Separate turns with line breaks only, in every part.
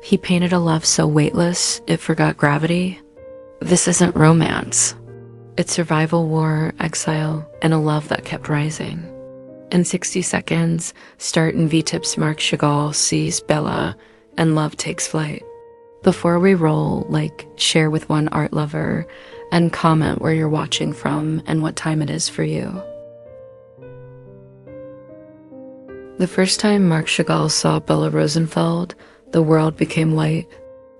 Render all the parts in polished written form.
He painted a love so weightless it forgot gravity. This isn't romance. It's survival, war, exile, and a love that kept rising. In 60 seconds, start in Vitebsk, Marc Chagall sees Bella, and love takes flight. Before we roll, share with one art lover, and comment where you're watching from and what time it is for you. The first time Marc Chagall saw Bella Rosenfeld, the world became light.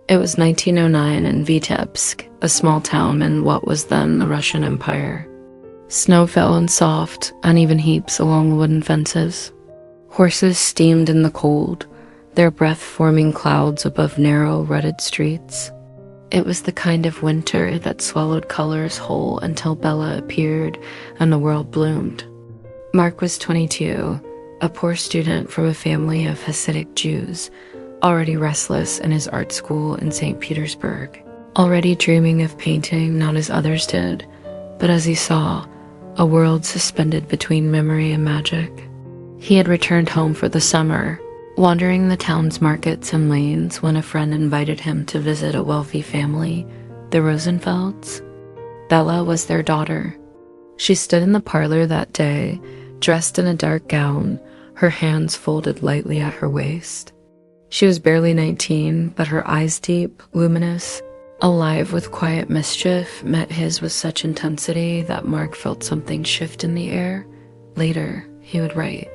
It was 1909 in Vitebsk, a small town in what was then the Russian Empire. Snow fell in soft, uneven heaps along the wooden fences. Horses steamed in the cold, their breath forming clouds above narrow, rutted streets. It was the kind of winter that swallowed colors whole until Bella appeared and the world bloomed. Marc was 22, a poor student from a family of Hasidic Jews, already restless in his art school in St. Petersburg, already dreaming of painting not as others did, but as he saw, a world suspended between memory and magic. He had returned home for the summer, wandering the town's markets and lanes when a friend invited him to visit a wealthy family, the Rosenfelds. Bella was their daughter. She stood in the parlor that day, dressed in a dark gown, her hands folded lightly at her waist. She was barely 19, but her eyes deep, luminous, alive with quiet mischief, met his with such intensity that Marc felt something shift in the air. Later, he would write,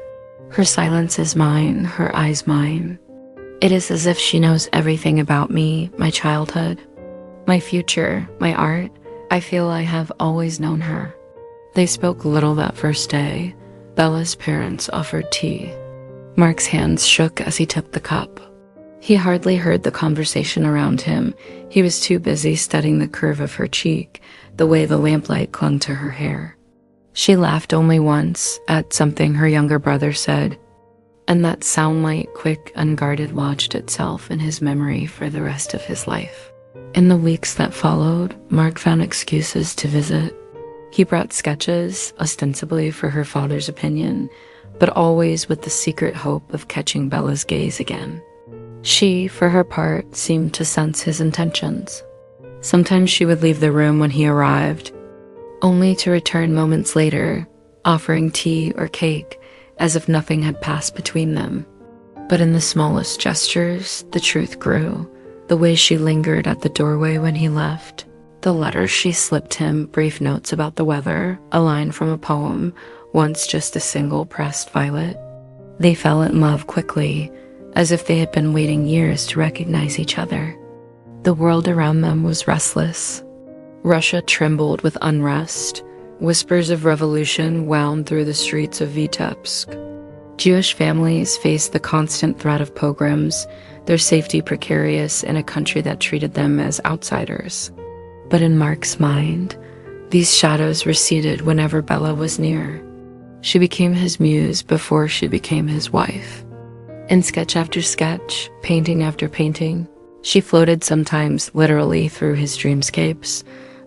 "Her silence is mine, her eyes mine. It is as if she knows everything about me, my childhood, my future, my art. I feel I have always known her." They spoke little that first day. Bella's parents offered tea. Marc's hands shook as he tipped the cup. He hardly heard the conversation around him. He was too busy studying the curve of her cheek, the way the lamplight clung to her hair. She laughed only once at something her younger brother said, and that soundlight, quick, unguarded, lodged itself in his memory for the rest of his life. In the weeks that followed, Marc found excuses to visit. He brought sketches, ostensibly for her father's opinion, but always with the secret hope of catching Bella's gaze again. She, for her part, seemed to sense his intentions. Sometimes she would leave the room when he arrived, only to return moments later, offering tea or cake, as if nothing had passed between them. But in the smallest gestures, the truth grew. The way she lingered at the doorway when he left, the letters she slipped him, brief notes about the weather, a line from a poem, once just a single pressed violet. They fell in love quickly, as if they had been waiting years to recognize each other. The world around them was restless. Russia trembled with unrest. Whispers of revolution wound through the streets of Vitebsk. Jewish families faced the constant threat of pogroms, their safety precarious in a country that treated them as outsiders. But in Marc's mind, these shadows receded whenever Bella was near. She became his muse before she became his wife. In sketch after sketch, painting after painting, she floated sometimes literally through his dreamscapes,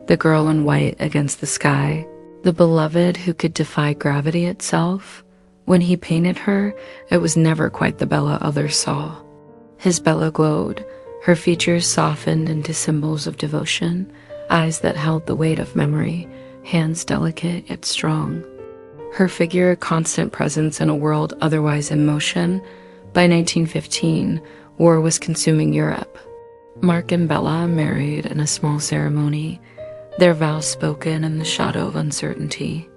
the girl in white against the sky, the beloved who could defy gravity itself. When he painted her, it was never quite the Bella others saw. His Bella glowed, her features softened into symbols of devotion, eyes that held the weight of memory, hands delicate yet strong. Her figure a constant presence in a world otherwise in motion. By 1915, war was consuming Europe. Marc and Bella married in a small ceremony, their vows spoken in the shadow of uncertainty.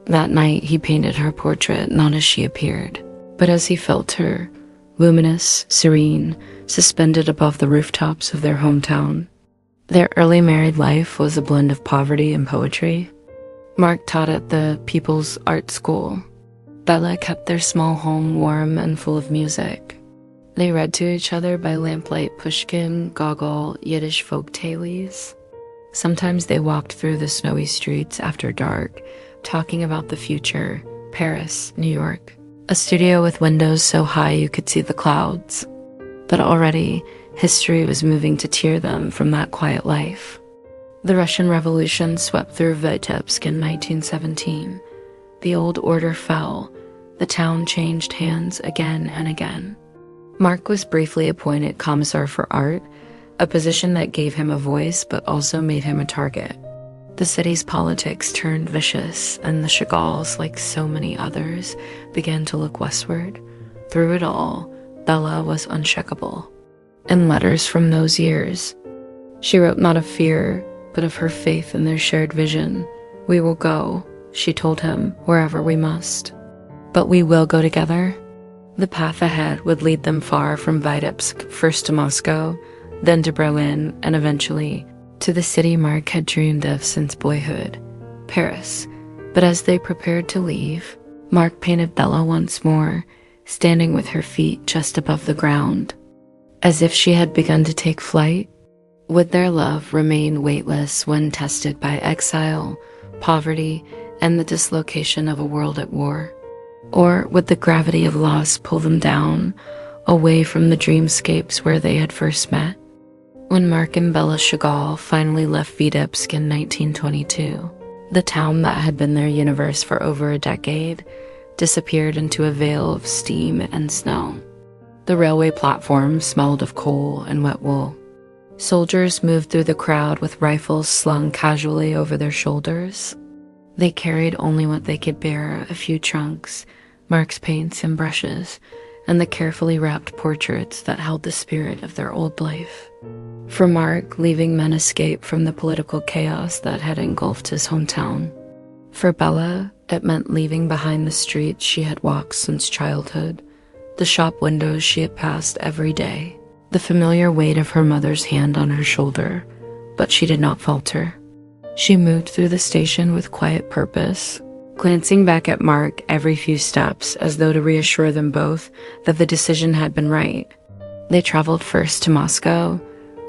That night, he painted her portrait not as she appeared, but as he felt her, luminous, serene, suspended above the rooftops of their hometown. Their early married life was a blend of poverty and poetry. Marc taught at the People's Art School. Bella kept their small home warm and full of music. They read to each other by lamplight Pushkin, Gogol, Yiddish folk tales. Sometimes they walked through the snowy streets after dark, talking about the future, Paris, New York, a studio with windows so high you could see the clouds. But already, history was moving to tear them from that quiet life. The Russian Revolution swept through Vitebsk in 1917. The old order fell. The town changed hands again and again. Marc was briefly appointed Commissar for Art, a position that gave him a voice but also made him a target. The city's politics turned vicious, and the Chagalls, like so many others, began to look westward. Through it all, Bella was unshakable. In letters from those years, she wrote not of fear, but of her faith in their shared vision. "We will go," she told him, "wherever we must. But we will go together." The path ahead would lead them far from Vitebsk, first to Moscow, then to Berlin, and eventually to the city Marc had dreamed of since boyhood, Paris. But as they prepared to leave, Marc painted Bella once more, standing with her feet just above the ground, as if she had begun to take flight. Would their love remain weightless when tested by exile, poverty, and the dislocation of a world at war? Or would the gravity of loss pull them down, away from the dreamscapes where they had first met? When Marc and Bella Chagall finally left Vitebsk in 1922, the town that had been their universe for over a decade disappeared into a veil of steam and snow. The railway platform smelled of coal and wet wool. Soldiers moved through the crowd with rifles slung casually over their shoulders. They carried only what they could bear: a few trunks, Marc's paints and brushes, and the carefully wrapped portraits that held the spirit of their old life. For Marc, leaving meant escape from the political chaos that had engulfed his hometown. For Bella, it meant leaving behind the streets she had walked since childhood, the shop windows she had passed every day, the familiar weight of her mother's hand on her shoulder. But she did not falter. She moved through the station with quiet purpose, glancing back at Marc every few steps as though to reassure them both that the decision had been right. They traveled first to Moscow,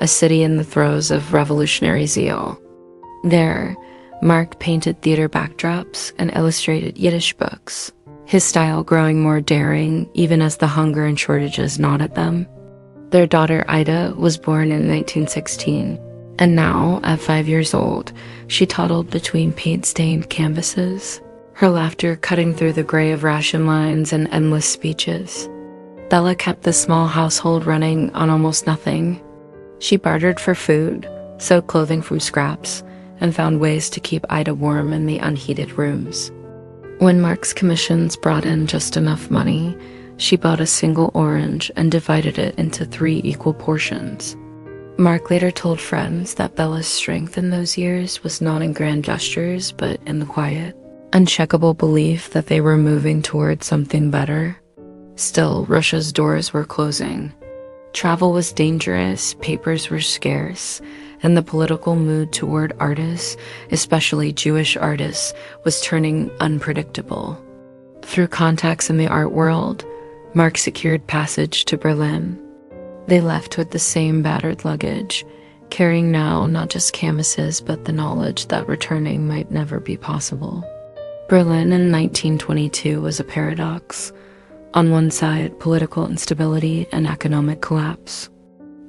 a city in the throes of revolutionary zeal. There, Marc painted theater backdrops and illustrated Yiddish books, his style growing more daring even as the hunger and shortages gnawed at them. Their daughter Ida was born in 1916, and now, at 5 years old, she toddled between paint-stained canvases, her laughter cutting through the gray of ration lines and endless speeches. Bella kept the small household running on almost nothing. She bartered for food, sewed clothing from scraps, and found ways to keep Ida warm in the unheated rooms. When Marc's commissions brought in just enough money, she bought a single orange and divided it into 3 equal portions. Marc later told friends that Bella's strength in those years was not in grand gestures, but in the quiet, unshakable belief that they were moving toward something better. Still, Russia's doors were closing. Travel was dangerous, papers were scarce, and the political mood toward artists, especially Jewish artists, was turning unpredictable. Through contacts in the art world, Marc secured passage to Berlin. They left with the same battered luggage, carrying now not just canvases but the knowledge that returning might never be possible. Berlin in 1922 was a paradox. On one side, political instability and economic collapse.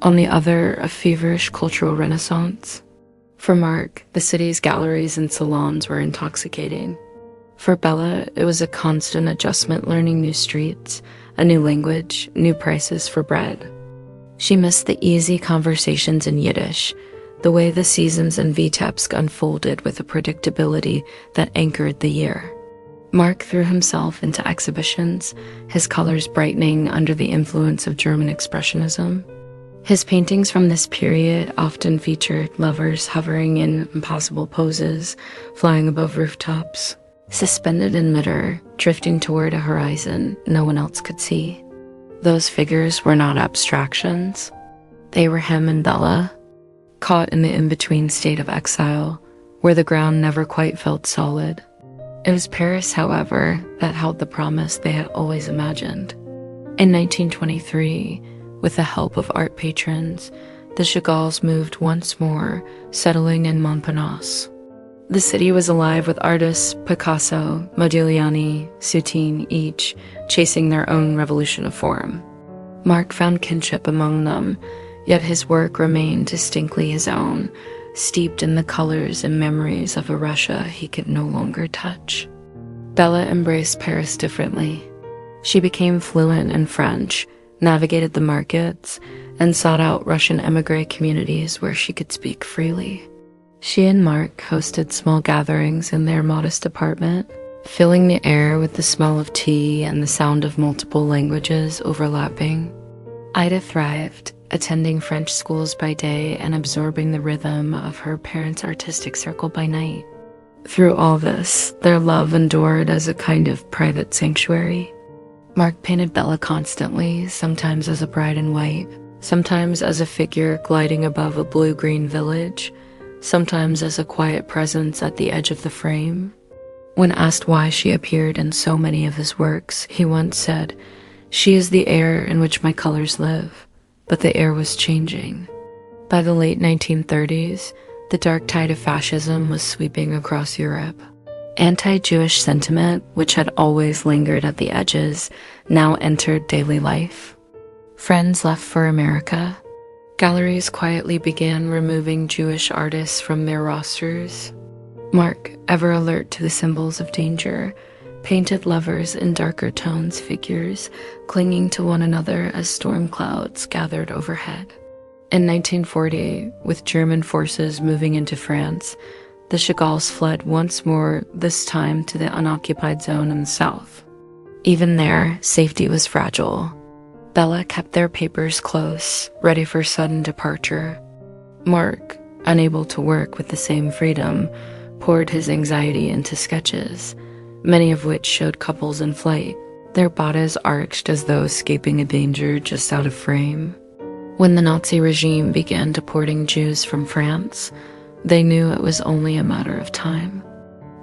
On the other, a feverish cultural renaissance. For Marc, the city's galleries and salons were intoxicating. For Bella, it was a constant adjustment, learning new streets, a new language, new prices for bread. She missed the easy conversations in Yiddish, the way the seasons in Vitebsk unfolded with a predictability that anchored the year. Marc threw himself into exhibitions, his colors brightening under the influence of German Expressionism. His paintings from this period often featured lovers hovering in impossible poses, flying above rooftops, suspended in midair, drifting toward a horizon no one else could see. Those figures were not abstractions. They were him and Bella, caught in the in-between state of exile, where the ground never quite felt solid. It was Paris, however, that held the promise they had always imagined. In 1923, with the help of art patrons, the Chagalls moved once more, settling in Montparnasse. The city was alive with artists, Picasso, Modigliani, Soutine, each chasing their own revolution of form. Marc found kinship among them, yet his work remained distinctly his own, steeped in the colors and memories of a Russia he could no longer touch. Bella embraced Paris differently. She became fluent in French, navigated the markets, and sought out Russian emigre communities where she could speak freely. She and Marc hosted small gatherings in their modest apartment, filling the air with the smell of tea and the sound of multiple languages overlapping. Ida thrived, attending French schools by day and absorbing the rhythm of her parents' artistic circle by night. Through all this, their love endured as a kind of private sanctuary. Marc painted Bella constantly, sometimes as a bride in white, sometimes as a figure gliding above a blue-green village, sometimes as a quiet presence at the edge of the frame. When asked why she appeared in so many of his works, he once said, "She is the air in which my colors live." But the air was changing. By the late 1930s, the dark tide of fascism was sweeping across Europe. Anti-Jewish sentiment, which had always lingered at the edges, now entered daily life. Friends left for America. Galleries quietly began removing Jewish artists from their rosters. Marc, ever alert to the symbols of danger, painted lovers in darker tones, figures clinging to one another as storm clouds gathered overhead. In 1940, with German forces moving into France, the Chagalls fled once more, this time to the unoccupied zone in the south. Even there, safety was fragile. Bella kept their papers close, ready for sudden departure. Marc, unable to work with the same freedom, poured his anxiety into sketches, many of which showed couples in flight, their bodies arched as though escaping a danger just out of frame. When the Nazi regime began deporting Jews from France, they knew it was only a matter of time.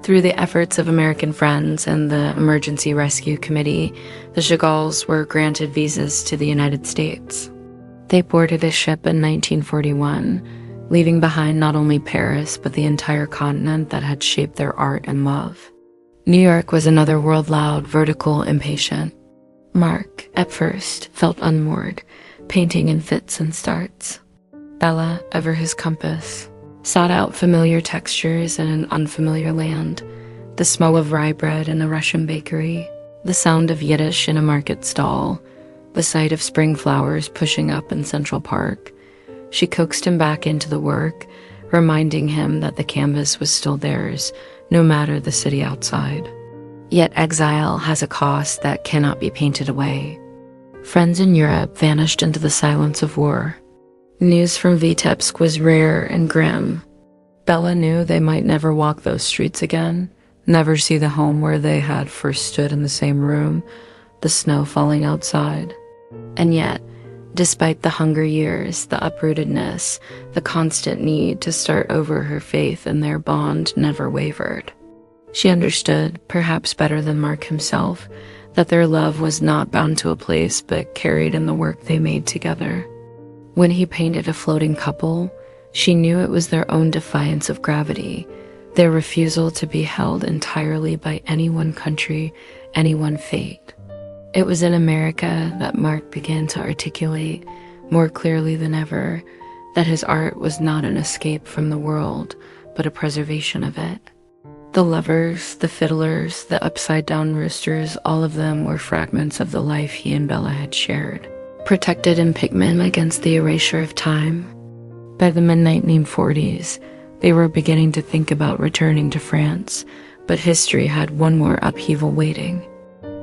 Through the efforts of American friends and the Emergency Rescue Committee, the Chagalls were granted visas to the United States. They boarded a ship in 1941, leaving behind not only Paris but the entire continent that had shaped their art and love. New York was another world loud, vertical, impatient. Marc, at first, felt unmoored, painting in fits and starts. Bella, ever his compass, sought out familiar textures in an unfamiliar land, the smell of rye bread in a Russian bakery, the sound of Yiddish in a market stall, the sight of spring flowers pushing up in Central Park. She coaxed him back into the work, reminding him that the canvas was still theirs, no matter the city outside. Yet exile has a cost that cannot be painted away. Friends in Europe vanished into the silence of war. News from Vitebsk was rare and grim. Bella knew they might never walk those streets again, never see the home where they had first stood in the same room, the snow falling outside. And yet, despite the hunger years, the uprootedness, the constant need to start over, her faith in their bond never wavered. She understood, perhaps better than Marc himself, that their love was not bound to a place but carried in the work they made together. When he painted a floating couple, she knew it was their own defiance of gravity, their refusal to be held entirely by any one country, any one fate. It was in America that Marc began to articulate, more clearly than ever, that his art was not an escape from the world, but a preservation of it. The lovers, the fiddlers, the upside-down roosters, all of them were fragments of the life he and Bella had shared, protected in pigment against the erasure of time. By the mid-1940s, they were beginning to think about returning to France, but history had one more upheaval waiting.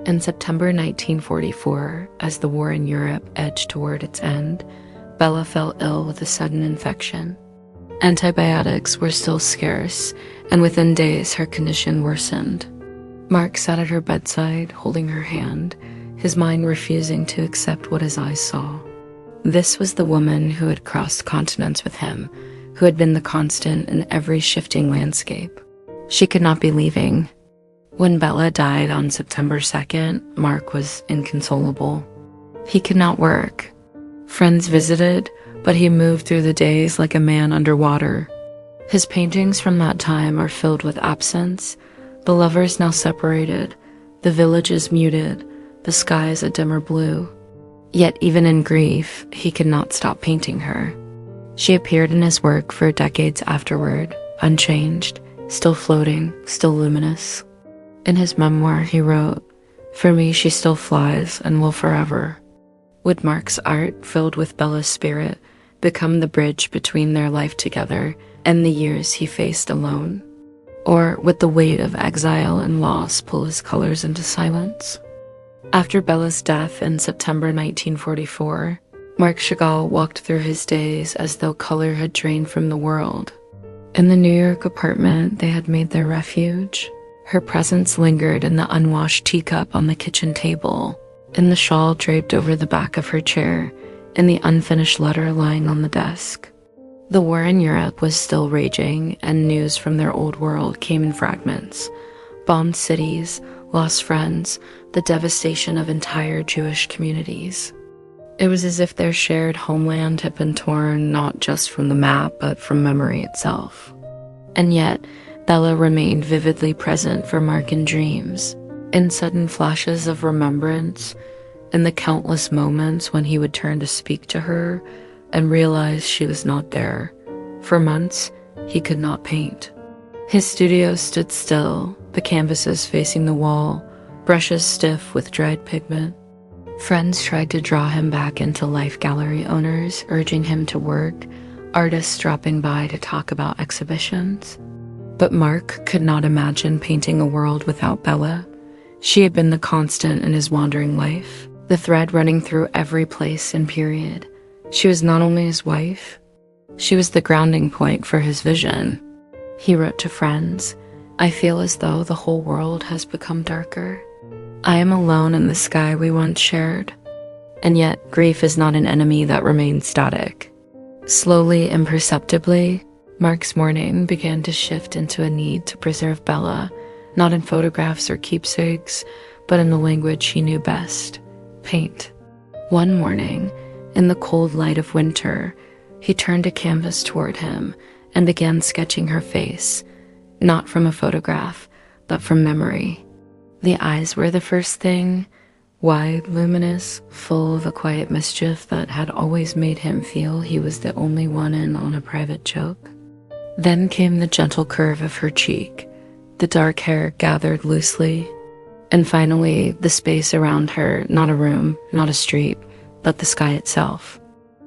In September 1944, as the war in Europe edged toward its end, Bella fell ill with a sudden infection. Antibiotics were still scarce, and within days her condition worsened. Marc sat at her bedside, holding her hand, his mind refusing to accept what his eyes saw. This was the woman who had crossed continents with him, who had been the constant in every shifting landscape. She could not be leaving. When Bella died on September 2nd, Marc was inconsolable. He could not work. Friends visited, but he moved through the days like a man underwater. His paintings from that time are filled with absence, the lovers now separated, the village is muted, the sky is a dimmer blue. Yet even in grief, he could not stop painting her. She appeared in his work for decades afterward, unchanged, still floating, still luminous. In his memoir, he wrote, "For me, she still flies and will forever." Would Marc's art, filled with Bella's spirit, become the bridge between their life together and the years he faced alone? Or would the weight of exile and loss pull his colors into silence? After Bella's death in September 1944, Marc Chagall walked through his days as though color had drained from the world. In the New York apartment they had made their refuge, her presence lingered in the unwashed teacup on the kitchen table, in the shawl draped over the back of her chair, in the unfinished letter lying on the desk. The war in Europe was still raging, and news from their old world came in fragments. Bombed cities, lost friends, the devastation of entire Jewish communities. It was as if their shared homeland had been torn not just from the map, but from memory itself. And yet, Bella remained vividly present for Marc in dreams, in sudden flashes of remembrance, in the countless moments when he would turn to speak to her and realize she was not there. For months, he could not paint. His studio stood still, the canvases facing the wall, brushes stiff with dried pigment. Friends tried to draw him back into life, gallery owners urging him to work, artists dropping by to talk about exhibitions. But Marc could not imagine painting a world without Bella. She had been the constant in his wandering life, the thread running through every place and period. She was not only his wife, she was the grounding point for his vision. He wrote to friends, "I feel as though the whole world has become darker. I am alone in the sky we once shared." And yet, grief is not an enemy that remains static. Slowly, imperceptibly, Marc's mourning began to shift into a need to preserve Bella, not in photographs or keepsakes, but in the language he knew best: paint. One morning, in the cold light of winter, he turned a canvas toward him and began sketching her face, not from a photograph, but from memory. The eyes were the first thing, wide, luminous, full of a quiet mischief that had always made him feel he was the only one in on a private joke. Then came the gentle curve of her cheek, the dark hair gathered loosely, and finally the space around her, not a room, not a street, but the sky itself.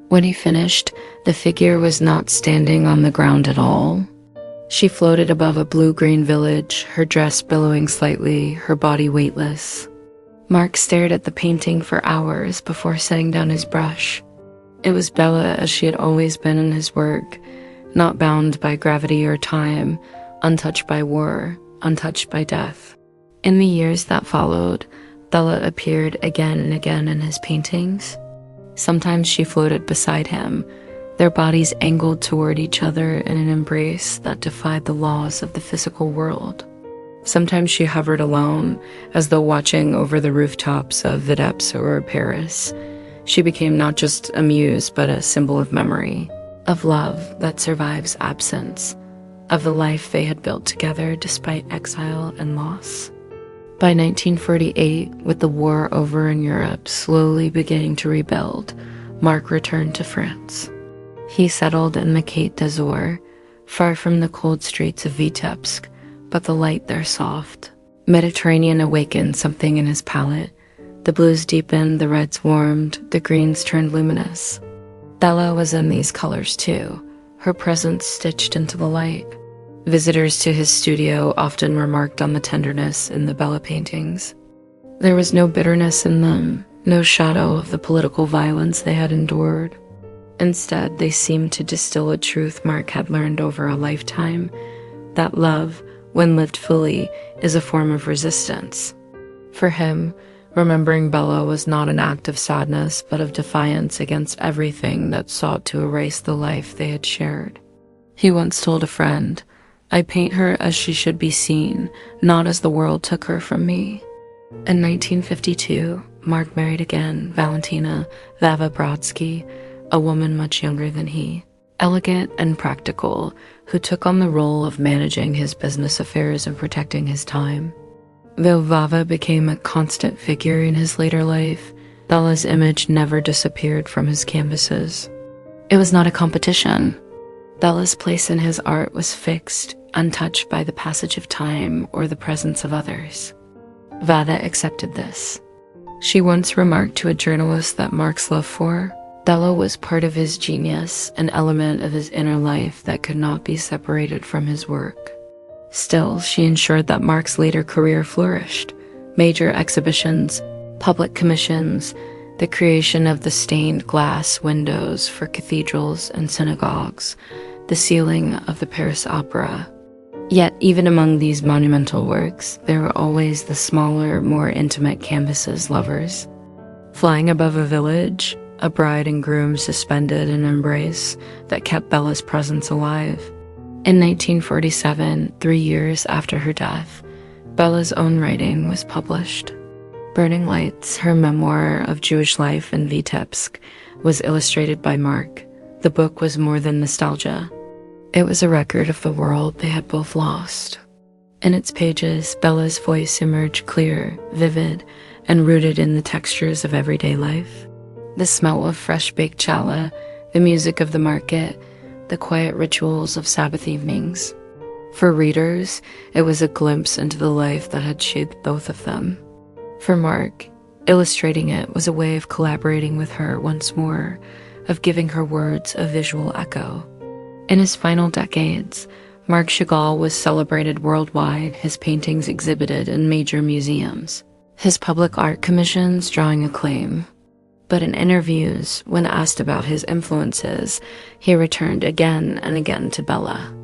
When he finished, the figure was not standing on the ground at all. She floated above a blue-green village, her dress billowing slightly, her body weightless. Marc stared at the painting for hours before setting down his brush. It was Bella as she had always been in his work, not bound by gravity or time, untouched by war, untouched by death. In the years that followed, Bella appeared again and again in his paintings. Sometimes she floated beside him, their bodies angled toward each other in an embrace that defied the laws of the physical world. Sometimes she hovered alone, as though watching over the rooftops of Vitebsk or Paris. She became not just a muse, but a symbol of memory, of love that survives absence, of the life they had built together despite exile and loss. By 1948, with the war over in Europe slowly beginning to rebuild, Marc returned to France. He settled in the Côte d'Azur, far from the cold streets of Vitebsk, but the light there soft. Mediterranean awakened something in his palette. The blues deepened, the reds warmed, the greens turned luminous. Bella was in these colors too, her presence stitched into the light. Visitors to his studio often remarked on the tenderness in the Bella paintings. There was no bitterness in them, no shadow of the political violence they had endured. Instead, they seemed to distill a truth Marc had learned over a lifetime, that love, when lived fully, is a form of resistance. For him, remembering Bella was not an act of sadness, but of defiance against everything that sought to erase the life they had shared. He once told a friend, "I paint her as she should be seen, not as the world took her from me." In 1952, Marc married again, Valentina Vava Brodsky, a woman much younger than he, elegant and practical, who took on the role of managing his business affairs and protecting his time. Though Vava became a constant figure in his later life, Bella's image never disappeared from his canvases. It was not a competition. Bella's place in his art was fixed, untouched by the passage of time or the presence of others. Vava accepted this. She once remarked to a journalist that Marc's love for Bella was part of his genius, an element of his inner life that could not be separated from his work. Still, she ensured that Marc's later career flourished. Major exhibitions, public commissions, the creation of the stained glass windows for cathedrals and synagogues, the ceiling of the Paris Opera. Yet, even among these monumental works, there were always the smaller, more intimate canvases lovers. Flying above a village, a bride and groom suspended in embrace that kept Bella's presence alive. In 1947, 3 years after her death, Bella's own writing was published. Burning Lights, her memoir of Jewish life in Vitebsk, was illustrated by Marc. The book was more than nostalgia. It was a record of the world they had both lost. In its pages, Bella's voice emerged clear, vivid, and rooted in the textures of everyday life. The smell of fresh-baked challah, the music of the market, the quiet rituals of Sabbath evenings. For readers, it was a glimpse into the life that had shaped both of them. For Marc, illustrating it was a way of collaborating with her once more, of giving her words a visual echo. In his final decades, Marc Chagall was celebrated worldwide, his paintings exhibited in major museums, his public art commissions drawing acclaim. But in interviews, when asked about his influences, he returned again and again to Bella.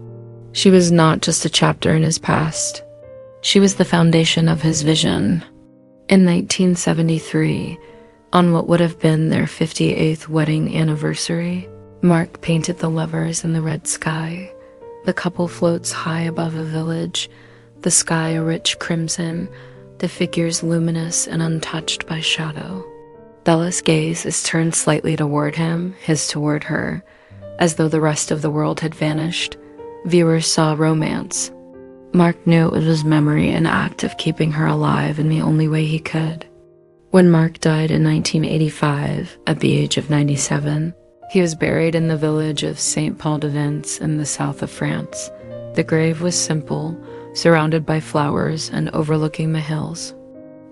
She was not just a chapter in his past. She was the foundation of his vision. In 1973, on what would have been their 58th wedding anniversary, Marc painted the lovers in the red sky. The couple floats high above a village, the sky a rich crimson, the figures luminous and untouched by shadow. Bella's gaze is turned slightly toward him, his toward her, as though the rest of the world had vanished. Viewers saw romance. Marc knew it was memory, an act of keeping her alive in the only way he could. When Marc died in 1985, at the age of 97, he was buried in the village of Saint-Paul-de-Vence in the south of France. The grave was simple, surrounded by flowers and overlooking the hills.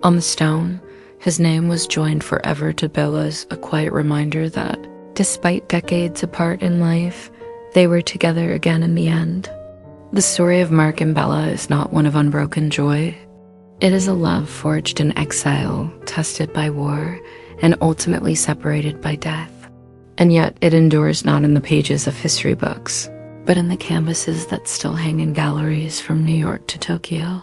On the stone, his name was joined forever to Bella's, a quiet reminder that, despite decades apart in life, they were together again in the end. The story of Marc and Bella is not one of unbroken joy. It is a love forged in exile, tested by war, and ultimately separated by death. And yet it endures not in the pages of history books, but in the canvases that still hang in galleries from New York to Tokyo.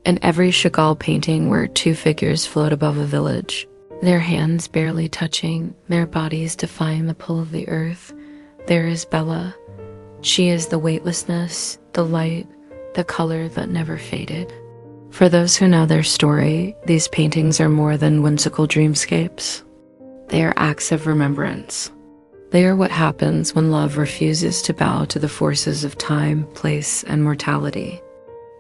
In every Chagall painting where two figures float above a village, their hands barely touching, their bodies defying the pull of the earth, there is Bella. She is the weightlessness, the light, the color that never faded. For those who know their story, these paintings are more than whimsical dreamscapes. They are acts of remembrance. They are what happens when love refuses to bow to the forces of time, place, and mortality.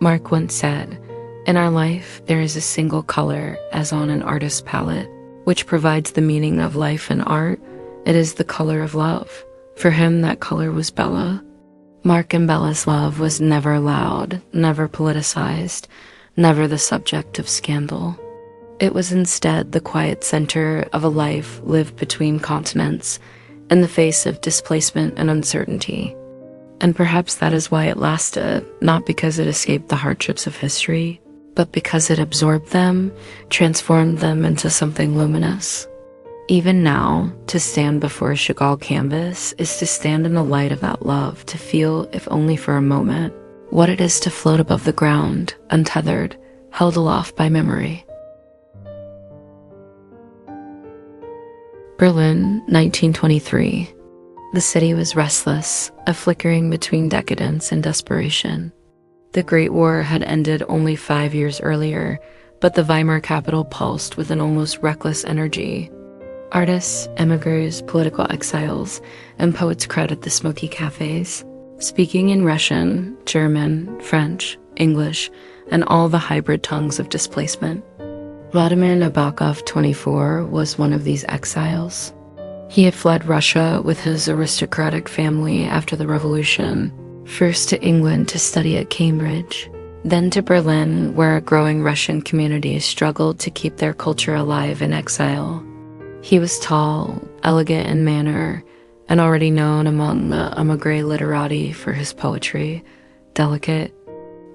Marc once said, "In our life, there is a single color, as on an artist's palette, which provides the meaning of life and art. It is the color of love." For him, that color was Bella. Marc and Bella's love was never loud, never politicized, never the subject of scandal. It was instead the quiet center of a life lived between continents, in the face of displacement and uncertainty. And perhaps that is why it lasted, not because it escaped the hardships of history, but because it absorbed them, transformed them into something luminous. Even now, to stand before a Chagall canvas is to stand in the light of that love, to feel, if only for a moment, what it is to float above the ground, untethered, held aloft by memory. Berlin, 1923. The city was restless, a flickering between decadence and desperation. The Great War had ended only 5 years earlier, but the Weimar capital pulsed with an almost reckless energy. Artists, emigrants, political exiles, and poets crowded the smoky cafes, speaking in Russian, German, French, English, and all the hybrid tongues of displacement. Vladimir Nabokov, 24, was one of these exiles. He had fled Russia with his aristocratic family after the revolution, first to England to study at Cambridge, Then to Berlin, where a growing Russian community struggled to keep their culture alive in exile. He was tall, elegant in manner, and already known among the émigré literati for his poetry, delicate,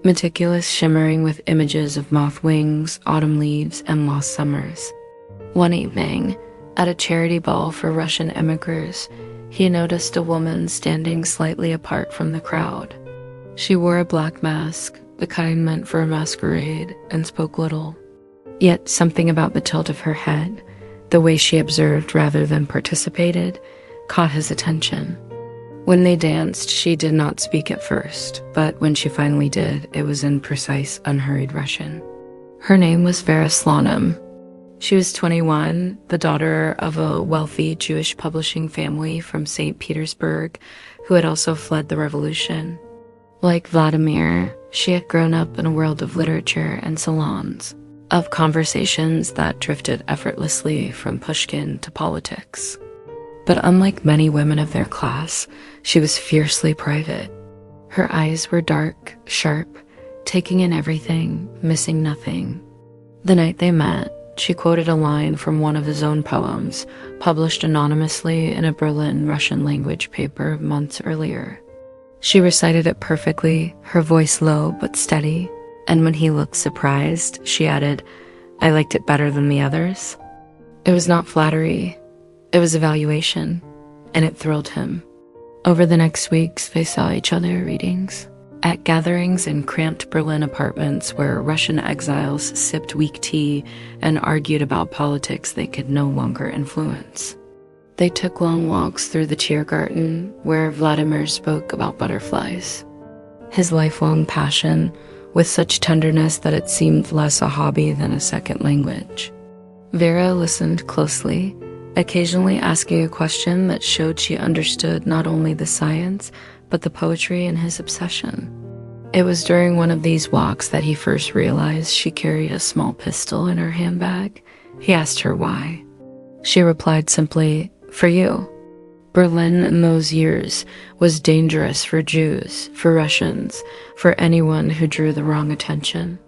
meticulous, shimmering with images of moth wings, autumn leaves, and lost summers. One evening, at a charity ball for Russian emigrants, he noticed a woman standing slightly apart from the crowd. She wore a black mask, the kind meant for a masquerade, and spoke little. Yet something about the tilt of her head, the way she observed rather than participated, caught his attention. When they danced, she did not speak at first, but when she finally did, it was in precise, unhurried Russian. Her name was Vera. She was 21, the daughter of a wealthy Jewish publishing family from St. Petersburg who had also fled the revolution. Like Vladimir, she had grown up in a world of literature and salons, of conversations that drifted effortlessly from Pushkin to politics. But unlike many women of their class, she was fiercely private. Her eyes were dark, sharp, taking in everything, missing nothing. The night they met, she quoted a line from one of his own poems, published anonymously in a Berlin Russian language paper months earlier. She recited it perfectly, her voice low but steady, and when he looked surprised, she added, "I liked it better than the others." It was not flattery, it was evaluation, and it thrilled him. Over the next weeks, they saw each other at readings, at gatherings in cramped Berlin apartments where Russian exiles sipped weak tea and argued about politics they could no longer influence. They took long walks through the Tiergarten, where Vladimir spoke about butterflies, his lifelong passion, with such tenderness that it seemed less a hobby than a second language. Vera listened closely, occasionally asking a question that showed she understood not only the science, but the poetry in his obsession. It was during one of these walks that he first realized she carried a small pistol in her handbag. He asked her why. She replied simply, "For you." Berlin in those years was dangerous for Jews, for Russians, for anyone who drew the wrong attention.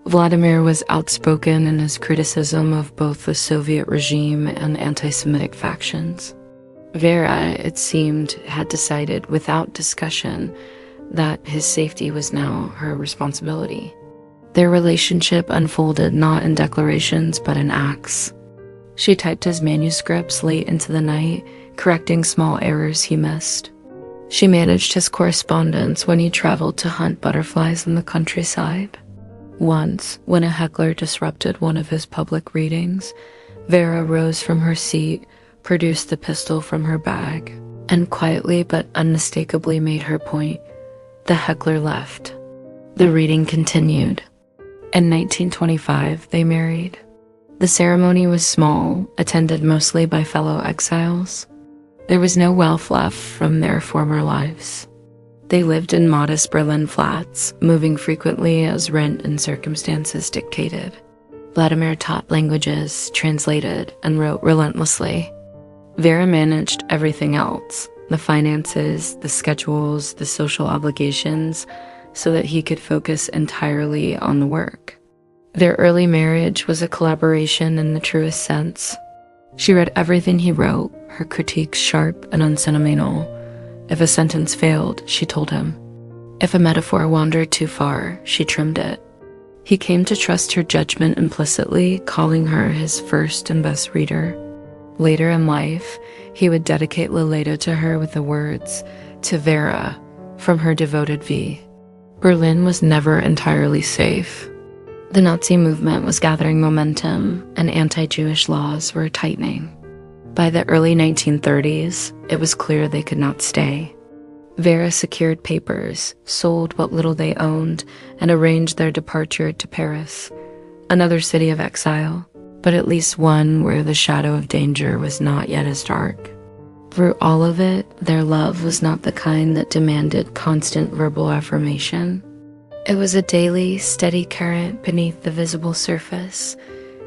Vladimir was outspoken in his criticism of both the Soviet regime and anti-Semitic factions. Vera, it seemed, had decided without discussion that his safety was now her responsibility. Their relationship unfolded not in declarations but in acts. She typed his manuscripts late into the night, correcting small errors he missed. She managed his correspondence when he traveled to hunt butterflies in the countryside. Once, when a heckler disrupted one of his public readings, Vera rose from her seat, produced the pistol from her bag, and quietly but unmistakably made her point. The heckler left. The reading continued. In 1925, they married. The ceremony was small, attended mostly by fellow exiles. There was no wealth left from their former lives. They lived in modest Berlin flats, moving frequently as rent and circumstances dictated. Vladimir taught languages, translated, and wrote relentlessly. Vera managed everything else, the finances, the schedules, the social obligations, so that he could focus entirely on the work. Their early marriage was a collaboration in the truest sense. She read everything he wrote, her critiques sharp and unsentimental. If a sentence failed, she told him. If a metaphor wandered too far, she trimmed it. He came to trust her judgment implicitly, calling her his first and best reader. Later in life, he would dedicate Lolita to her with the words, "To Vera, from her devoted V." Berlin was never entirely safe. The Nazi movement was gathering momentum, and anti-Jewish laws were tightening. By the early 1930s, it was clear they could not stay. Vera secured papers, sold what little they owned, and arranged their departure to Paris, another city of exile, but at least one where the shadow of danger was not yet as dark. Through all of it, their love was not the kind that demanded constant verbal affirmation. It was a daily, steady current beneath the visible surface,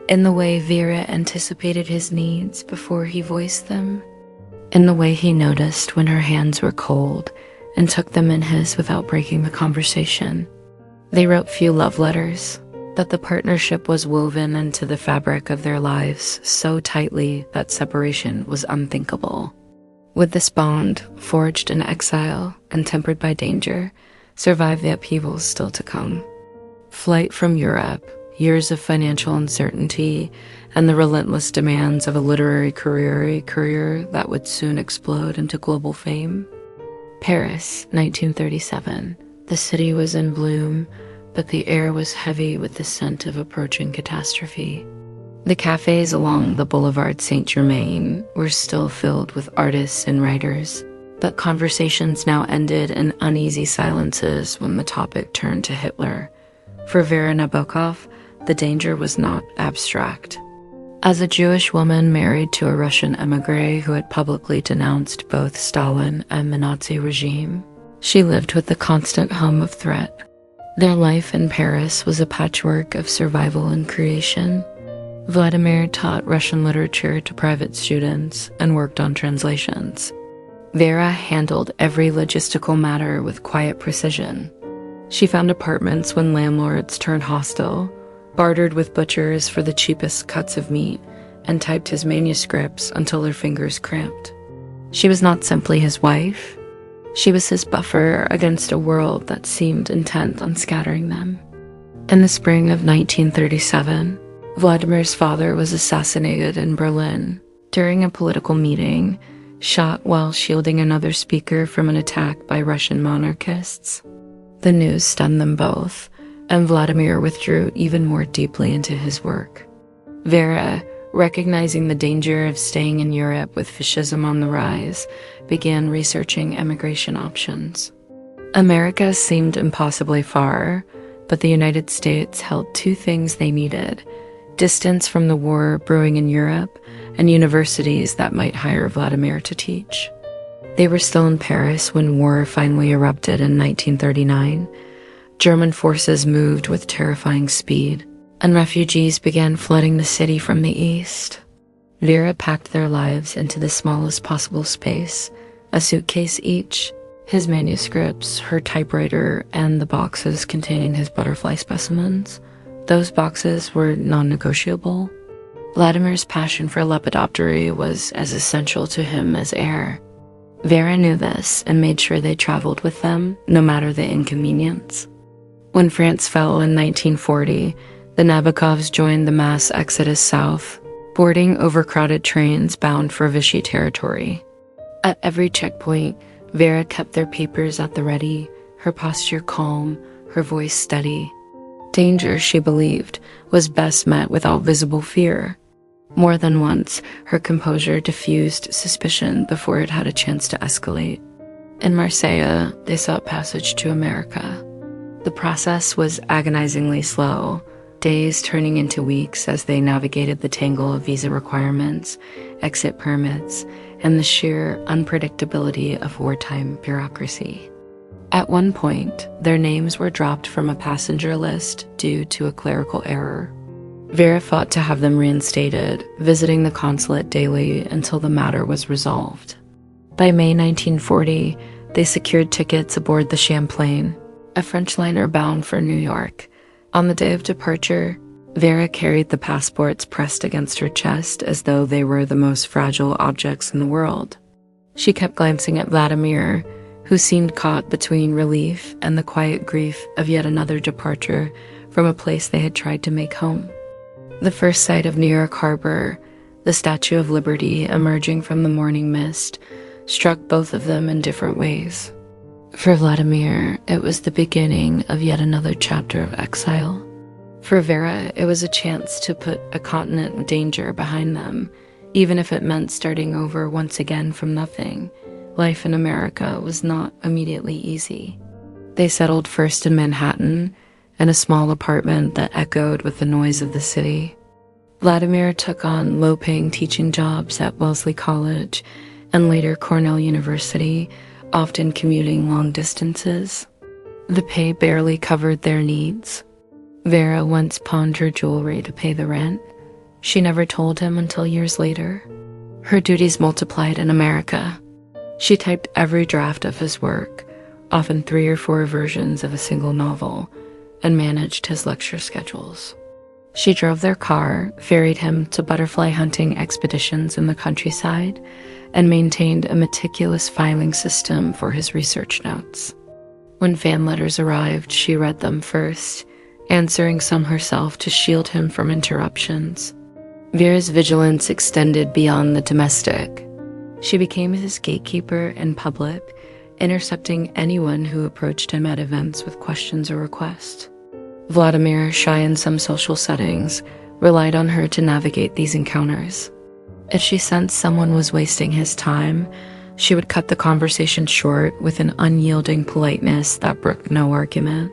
in the way Vera anticipated his needs before he voiced them, in the way he noticed when her hands were cold and took them in his without breaking the conversation. They wrote few love letters, but the partnership was woven into the fabric of their lives so tightly that separation was unthinkable. With this bond, forged in exile and tempered by danger, survived the upheavals still to come. Flight from Europe, years of financial uncertainty, and the relentless demands of a literary career that would soon explode into global fame. Paris, 1937. The city was in bloom, but the air was heavy with the scent of approaching catastrophe. The cafes along the Boulevard Saint-Germain were still filled with artists and writers, but conversations now ended in uneasy silences when the topic turned to Hitler. For Vera Nabokov, the danger was not abstract. As a Jewish woman married to a Russian émigré who had publicly denounced both Stalin and the Nazi regime, she lived with the constant hum of threat. Their life in Paris was a patchwork of survival and creation. Vladimir taught Russian literature to private students and worked on translations. Vera handled every logistical matter with quiet precision. She found apartments when landlords turned hostile, bartered with butchers for the cheapest cuts of meat, and typed his manuscripts until her fingers cramped. She was not simply his wife. She was his buffer against a world that seemed intent on scattering them. In the spring of 1937, Vladimir's father was assassinated in Berlin during a political meeting, shot while shielding another speaker from an attack by Russian monarchists. The news stunned them both, and Vladimir withdrew even more deeply into his work. Vera, recognizing the danger of staying in Europe with fascism on the rise, began researching emigration options. America seemed impossibly far, but the United States held two things they needed: distance from the war brewing in Europe and universities that might hire Vladimir to teach. They were still in Paris when war finally erupted in 1939. German forces moved with terrifying speed, and refugees began flooding the city from the east. Vera packed their lives into the smallest possible space, a suitcase each, his manuscripts, her typewriter, and the boxes containing his butterfly specimens. Those boxes were non-negotiable. Vladimir's passion for lepidoptery was as essential to him as air. Vera knew this and made sure they traveled with them, no matter the inconvenience. When France fell in 1940, the Nabokovs joined the mass exodus south, boarding overcrowded trains bound for Vichy territory. At every checkpoint, Vera kept their papers at the ready, her posture calm, her voice steady. Danger, she believed, was best met without visible fear. More than once, her composure diffused suspicion before it had a chance to escalate. In Marseille, they sought passage to America. The process was agonizingly slow, days turning into weeks as they navigated the tangle of visa requirements, exit permits, and the sheer unpredictability of wartime bureaucracy. At one point, their names were dropped from a passenger list due to a clerical error. Vera fought to have them reinstated, visiting the consulate daily until the matter was resolved. By May 1940, they secured tickets aboard the Champlain, a French liner bound for New York. On the day of departure, Vera carried the passports pressed against her chest as though they were the most fragile objects in the world. She kept glancing at Vladimir, who seemed caught between relief and the quiet grief of yet another departure from a place they had tried to make home. The first sight of New York Harbor, the Statue of Liberty emerging from the morning mist, struck both of them in different ways. For Vladimir, it was the beginning of yet another chapter of exile. For Vera, it was a chance to put a continent in danger behind them, even if it meant starting over once again from nothing. Life in America was not immediately easy. They settled first in Manhattan, in a small apartment that echoed with the noise of the city. Vladimir took on low-paying teaching jobs at Wellesley College and later Cornell University, often commuting long distances. The pay barely covered their needs. Vera once pawned her jewelry to pay the rent. She never told him until years later. Her duties multiplied in America. She typed every draft of his work, often 3 or 4 versions of a single novel, and managed his lecture schedules. She drove their car, ferried him to butterfly hunting expeditions in the countryside, and maintained a meticulous filing system for his research notes. When fan letters arrived, she read them first, answering some herself to shield him from interruptions. Vera's vigilance extended beyond the domestic. She became his gatekeeper in public, intercepting anyone who approached him at events with questions or requests. Vladimir, shy in some social settings, relied on her to navigate these encounters. If she sensed someone was wasting his time, she would cut the conversation short with an unyielding politeness that brooked no argument.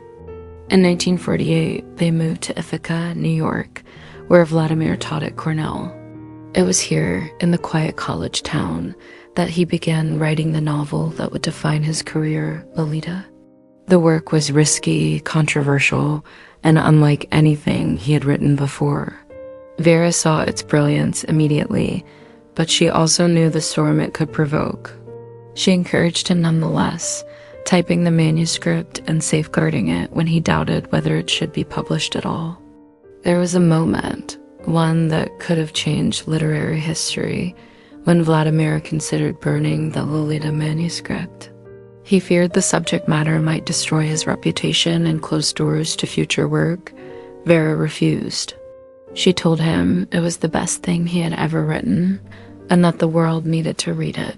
In 1948, they moved to Ithaca, New York, where Vladimir taught at Cornell. It was here, in the quiet college town, that he began writing the novel that would define his career, Lolita. The work was risky, controversial, and unlike anything he had written before. Vera saw its brilliance immediately, but she also knew the storm it could provoke. She encouraged him nonetheless, typing the manuscript and safeguarding it when he doubted whether it should be published at all. There was a moment, one that could have changed literary history, when Vladimir considered burning the Lolita manuscript. He feared the subject matter might destroy his reputation and close doors to future work. Vera refused. She told him it was the best thing he had ever written, and that the world needed to read it.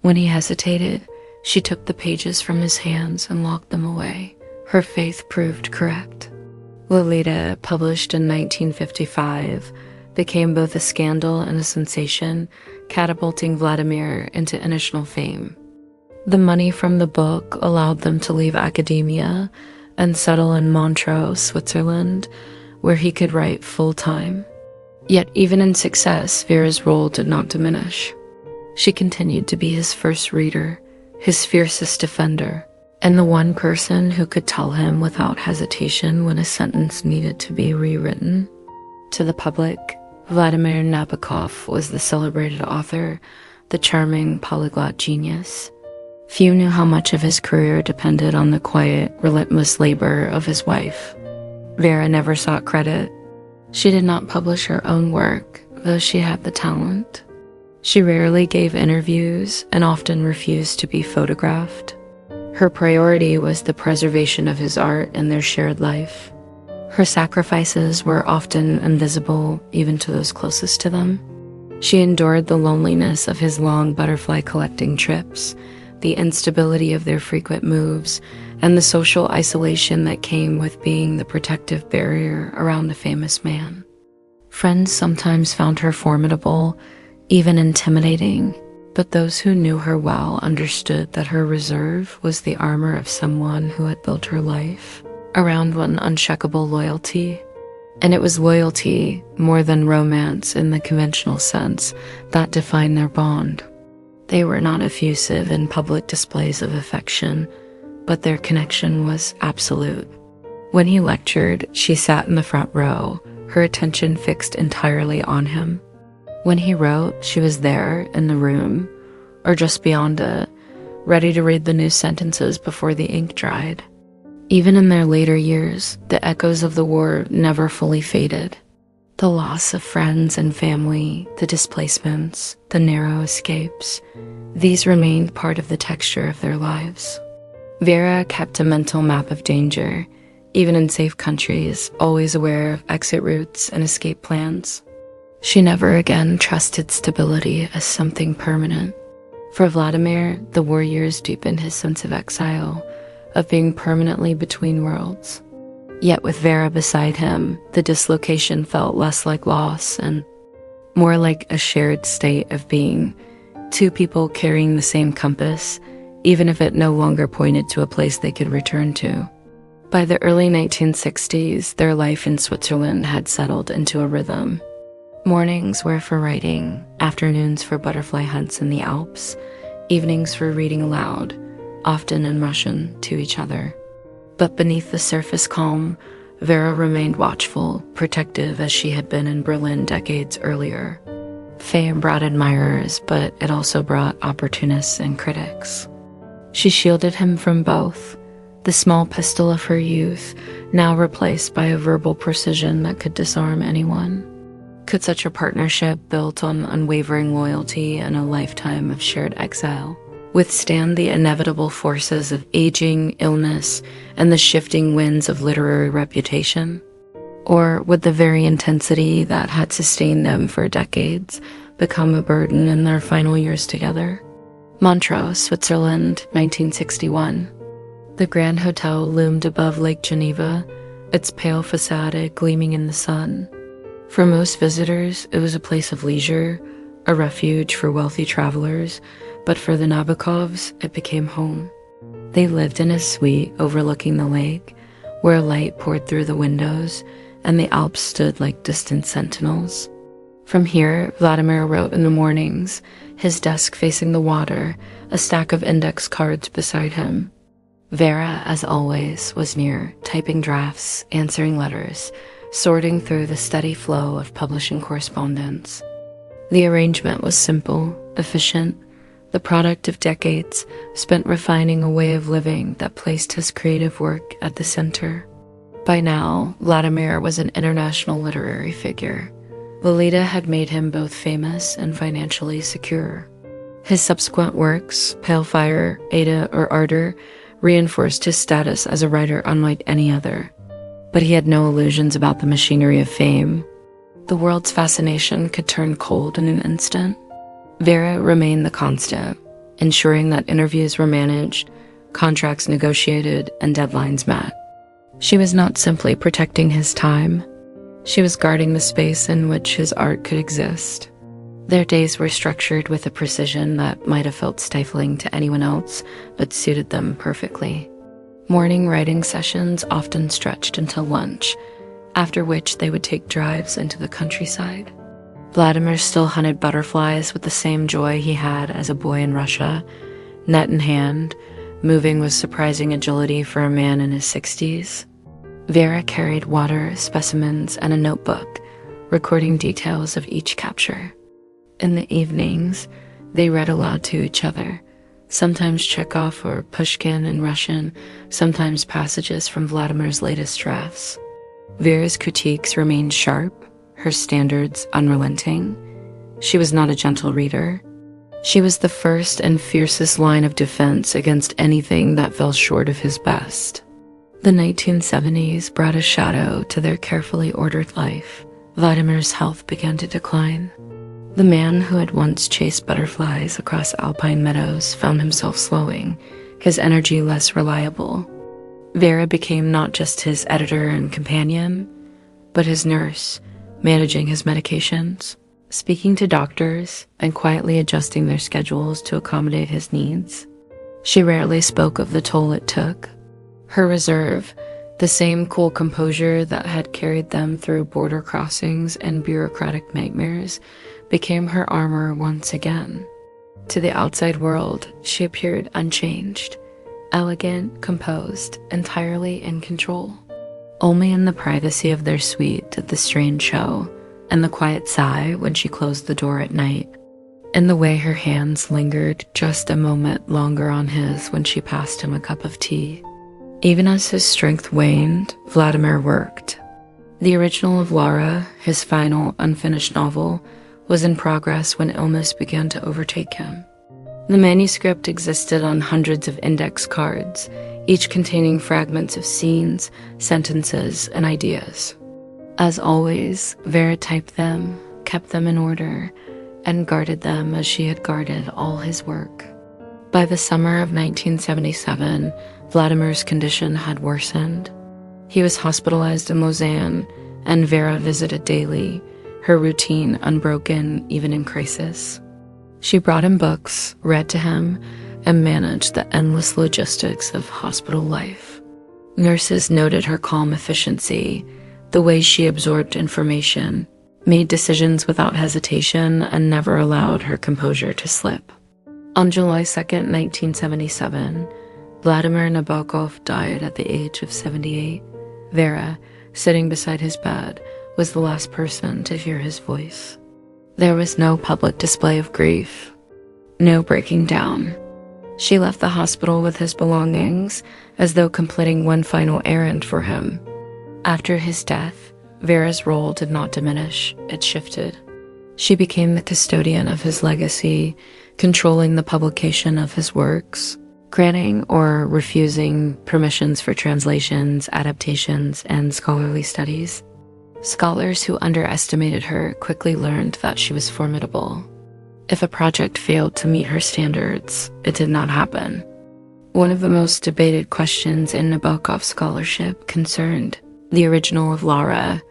When he hesitated, she took the pages from his hands and locked them away. Her faith proved correct. Lolita, published in 1955, became both a scandal and a sensation, catapulting Vladimir into international fame. The money from the book allowed them to leave academia and settle in Montreux, Switzerland, where he could write full-time. Yet even in success, Vera's role did not diminish. She continued to be his first reader, his fiercest defender, and the one person who could tell him without hesitation when a sentence needed to be rewritten. To the public, Vladimir Nabokov was the celebrated author, the charming polyglot genius. Few knew how much of his career depended on the quiet, relentless labor of his wife. Vera never sought credit. She did not publish her own work, though she had the talent. She rarely gave interviews and often refused to be photographed. Her priority was the preservation of his art and their shared life. Her sacrifices were often invisible, even to those closest to them. She endured the loneliness of his long butterfly collecting trips, the instability of their frequent moves, and the social isolation that came with being the protective barrier around a famous man. Friends sometimes found her formidable, even intimidating, but those who knew her well understood that her reserve was the armor of someone who had built her life around one unshakable loyalty. And it was loyalty, more than romance in the conventional sense, that defined their bond. They were not effusive in public displays of affection, but their connection was absolute. When he lectured, she sat in the front row, her attention fixed entirely on him. When he wrote, she was there in the room, or just beyond it, ready to read the new sentences before the ink dried. Even in their later years, the echoes of the war never fully faded. The loss of friends and family, the displacements, the narrow escapes, these remained part of the texture of their lives. Vera kept a mental map of danger, even in safe countries, always aware of exit routes and escape plans. She never again trusted stability as something permanent. For Vladimir, the war years deepened his sense of exile, of being permanently between worlds. Yet with Vera beside him, the dislocation felt less like loss and more like a shared state of being, two people carrying the same compass, even if it no longer pointed to a place they could return to. By the early 1960s, their life in Switzerland had settled into a rhythm. Mornings were for writing, afternoons for butterfly hunts in the Alps, evenings for reading aloud, often in Russian, to each other. But beneath the surface calm, Vera remained watchful, protective as she had been in Berlin decades earlier. Fame brought admirers, but it also brought opportunists and critics. She shielded him from both, the small pistol of her youth, now replaced by a verbal precision that could disarm anyone. Could such a partnership, built on unwavering loyalty and a lifetime of shared exile, withstand the inevitable forces of aging, illness, and the shifting winds of literary reputation? Or would the very intensity that had sustained them for decades become a burden in their final years together? Montreux, Switzerland, 1961. The Grand Hotel loomed above Lake Geneva, its pale facade gleaming in the sun. For most visitors, it was a place of leisure, a refuge for wealthy travelers, but for the Nabokovs, it became home. They lived in a suite overlooking the lake, where light poured through the windows, and the Alps stood like distant sentinels. From here, Vladimir wrote in the mornings, his desk facing the water, a stack of index cards beside him. Vera, as always, was near, typing drafts, answering letters, sorting through the steady flow of publishing correspondence. The arrangement was simple, efficient, the product of decades spent refining a way of living that placed his creative work at the center. By now, Vladimir was an international literary figure. Lolita had made him both famous and financially secure. His subsequent works, Pale Fire, Ada, or Ardor, reinforced his status as a writer unlike any other. But he had no illusions about the machinery of fame. The world's fascination could turn cold in an instant. Vera remained the constant, ensuring that interviews were managed, contracts negotiated, and deadlines met. She was not simply protecting his time. She was guarding the space in which his art could exist. Their days were structured with a precision that might have felt stifling to anyone else, but suited them perfectly. Morning writing sessions often stretched until lunch, after which they would take drives into the countryside. Vladimir still hunted butterflies with the same joy he had as a boy in Russia, net in hand, moving with surprising agility for a man in his 60s. Vera carried water, specimens, and a notebook, recording details of each capture. In the evenings, they read aloud to each other, sometimes Chekhov or Pushkin in Russian, sometimes passages from Vladimir's latest drafts. Vera's critiques remained sharp, her standards unrelenting. She was not a gentle reader. She was the first and fiercest line of defense against anything that fell short of his best. The 1970s brought a shadow to their carefully ordered life. Vladimir's health began to decline. The man who had once chased butterflies across alpine meadows found himself slowing, his energy less reliable. Vera became not just his editor and companion, but his nurse, managing his medications, speaking to doctors, and quietly adjusting their schedules to accommodate his needs. She rarely spoke of the toll it took. Her reserve, the same cool composure that had carried them through border crossings and bureaucratic nightmares, became her armor once again. To the outside world, she appeared unchanged, elegant, composed, entirely in control. Only in the privacy of their suite did the strain show, and the quiet sigh when she closed the door at night, and the way her hands lingered just a moment longer on his when she passed him a cup of tea. Even as his strength waned, Vladimir worked. The original of Laura, his final unfinished novel, was in progress when illness began to overtake him. The manuscript existed on hundreds of index cards, each containing fragments of scenes, sentences, and ideas. As always, Vera typed them, kept them in order, and guarded them as she had guarded all his work. By the summer of 1977, Vladimir's condition had worsened. He was hospitalized in Lausanne, and Vera visited daily, her routine unbroken even in crisis. She brought him books, read to him, and managed the endless logistics of hospital life. Nurses noted her calm efficiency, the way she absorbed information, made decisions without hesitation, and never allowed her composure to slip. On July 2nd, 1977, Vladimir Nabokov died at the age of 78. Vera, sitting beside his bed, was the last person to hear his voice. There was no public display of grief, no breaking down, She left the hospital with his belongings, as though completing one final errand for him. After his death, Vera's role did not diminish, it shifted. She became the custodian of his legacy, controlling the publication of his works, granting or refusing permissions for translations, adaptations, and scholarly studies. Scholars who underestimated her quickly learned that she was formidable. If a project failed to meet her standards, it did not happen. One of the most debated questions in Nabokov scholarship concerned the original of Lara.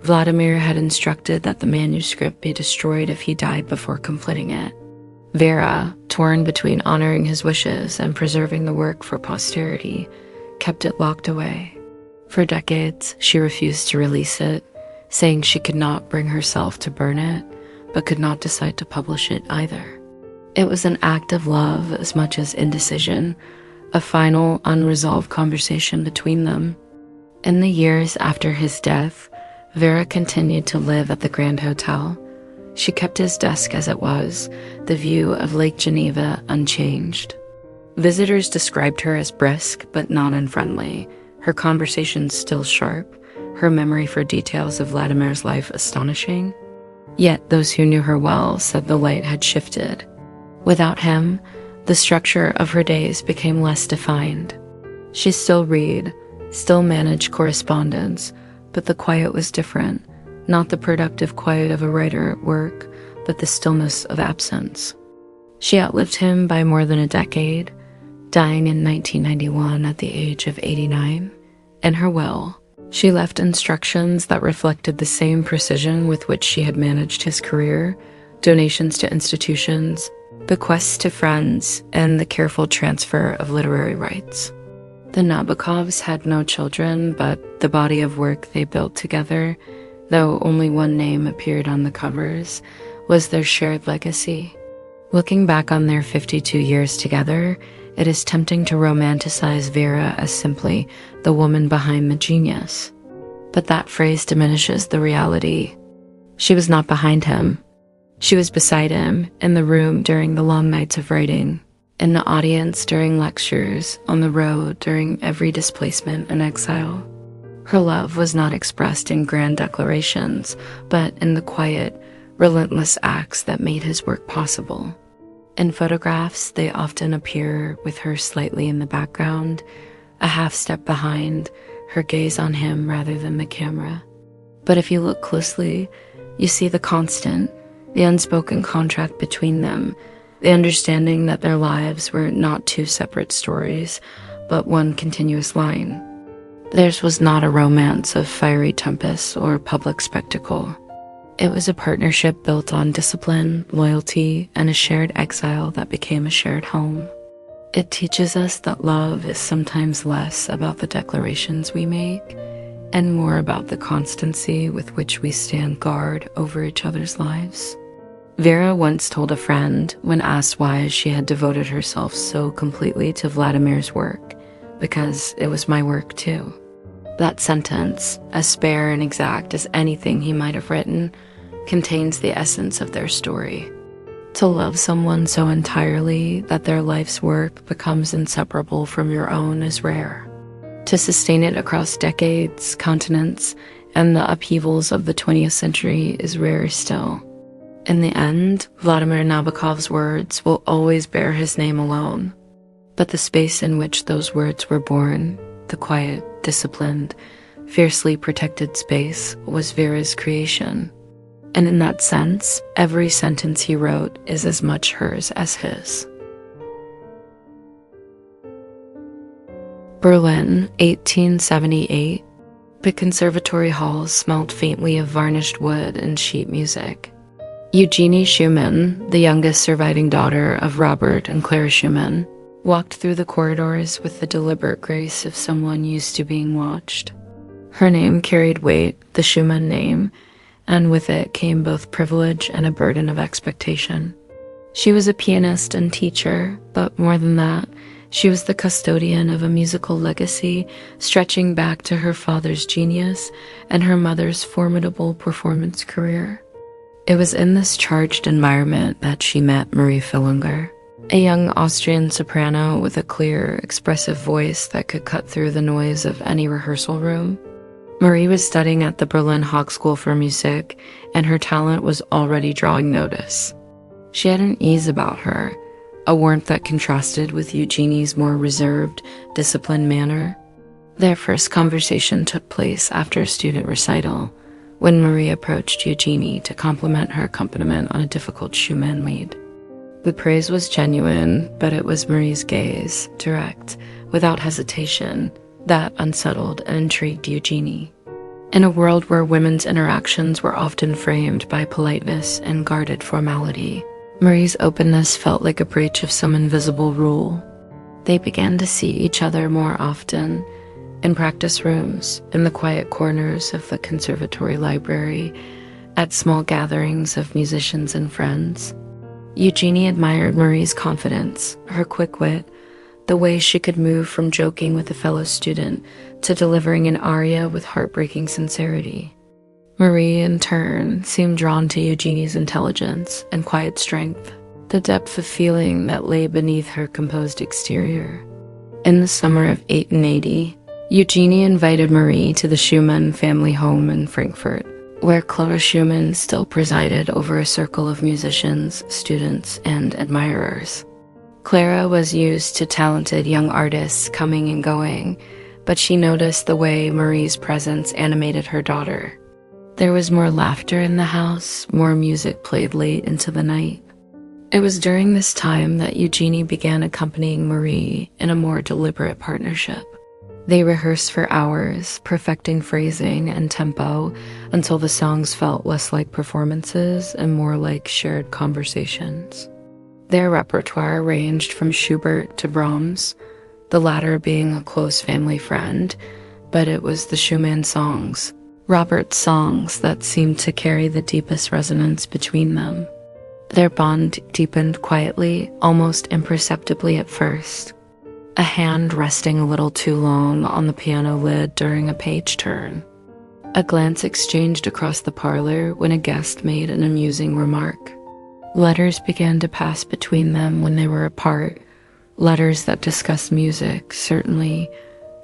Vladimir had instructed that the manuscript be destroyed if he died before completing it. Vera, torn between honoring his wishes and preserving the work for posterity, kept it locked away. For decades, she refused to release it, saying she could not bring herself to burn it, but could not decide to publish it either. It was an act of love as much as indecision, a final, unresolved conversation between them. In the years after his death, Vera continued to live at the Grand Hotel. She kept his desk as it was, the view of Lake Geneva unchanged. Visitors described her as brisk but not unfriendly, her conversations still sharp, her memory for details of Vladimir's life astonishing. Yet those who knew her well said the light had shifted. Without him, the structure of her days became less defined. She still read, still managed correspondence, but the quiet was different. Not the productive quiet of a writer at work, but the stillness of absence. She outlived him by more than a decade, dying in 1991 at the age of 89. In her will, she left instructions that reflected the same precision with which she had managed his career: donations to institutions, bequests to friends, and the careful transfer of literary rights. The Nabokovs had no children, but the body of work they built together, though only one name appeared on the covers, was their shared legacy. Looking back on their 52 years together, it is tempting to romanticize Vera as simply the woman behind the genius. But that phrase diminishes the reality. She was not behind him. She was beside him, in the room during the long nights of writing, in the audience during lectures, on the road during every displacement and exile. Her love was not expressed in grand declarations, but in the quiet, relentless acts that made his work possible. In photographs, they often appear with her slightly in the background, a half step behind, her gaze on him rather than the camera. But if you look closely, you see the constant, the unspoken contract between them, the understanding that their lives were not two separate stories, but one continuous line. Theirs was not a romance of fiery tempests or public spectacle. It was a partnership built on discipline, loyalty, and a shared exile that became a shared home. It teaches us that love is sometimes less about the declarations we make and more about the constancy with which we stand guard over each other's lives. Vera once told a friend, when asked why she had devoted herself so completely to Vladimir's work, "Because it was my work too." That sentence, as spare and exact as anything he might have written, contains the essence of their story. To love someone so entirely that their life's work becomes inseparable from your own is rare. To sustain it across decades, continents, and the upheavals of the 20th century is rarer still. In the end, Vladimir Nabokov's words will always bear his name alone. But the space in which those words were born, the quiet, disciplined, fiercely protected space, was Vera's creation. And in that sense, every sentence he wrote is as much hers as his. Berlin, 1878. The conservatory halls smelled faintly of varnished wood and sheet music. Eugenie Schumann, the youngest surviving daughter of Robert and Clara Schumann, walked through the corridors with the deliberate grace of someone used to being watched. Her name carried weight, the Schumann name, and with it came both privilege and a burden of expectation. She was a pianist and teacher, but more than that, she was the custodian of a musical legacy stretching back to her father's genius and her mother's formidable performance career. It was in this charged environment that she met Marie Fillunger. a young Austrian soprano with a clear, expressive voice that could cut through the noise of any rehearsal room. Marie was studying at the Berlin Hochschule für Musik, and her talent was already drawing notice. She had an ease about her, a warmth that contrasted with Eugenie's more reserved, disciplined manner. Their first conversation took place after a student recital, when Marie approached Eugenie to compliment her accompaniment on a difficult Schumann lead. The praise was genuine, but it was Marie's gaze, direct, without hesitation, that unsettled and intrigued Eugenie. In a world where women's interactions were often framed by politeness and guarded formality, Marie's openness felt like a breach of some invisible rule. They began to see each other more often, in practice rooms, in the quiet corners of the conservatory library, at small gatherings of musicians and friends. Eugenie admired Marie's confidence, her quick wit, the way she could move from joking with a fellow student to delivering an aria with heartbreaking sincerity. Marie, in turn, seemed drawn to Eugenie's intelligence and quiet strength, the depth of feeling that lay beneath her composed exterior. In the summer of 1880, Eugenie invited Marie to the Schumann family home in Frankfurt, where Clara Schumann still presided over a circle of musicians, students, and admirers. Clara was used to talented young artists coming and going, but she noticed the way Marie's presence animated her daughter. There was more laughter in the house, more music played late into the night. It was during this time that Eugenie began accompanying Marie in a more deliberate partnership. They rehearsed for hours, perfecting phrasing and tempo until the songs felt less like performances and more like shared conversations. Their repertoire ranged from Schubert to Brahms, the latter being a close family friend, but it was the Schumann songs, Robert's songs, that seemed to carry the deepest resonance between them. Their bond deepened quietly, almost imperceptibly at first. A hand resting a little too long on the piano lid during a page turn. A glance exchanged across the parlor when a guest made an amusing remark. Letters began to pass between them when they were apart, letters that discussed music, certainly,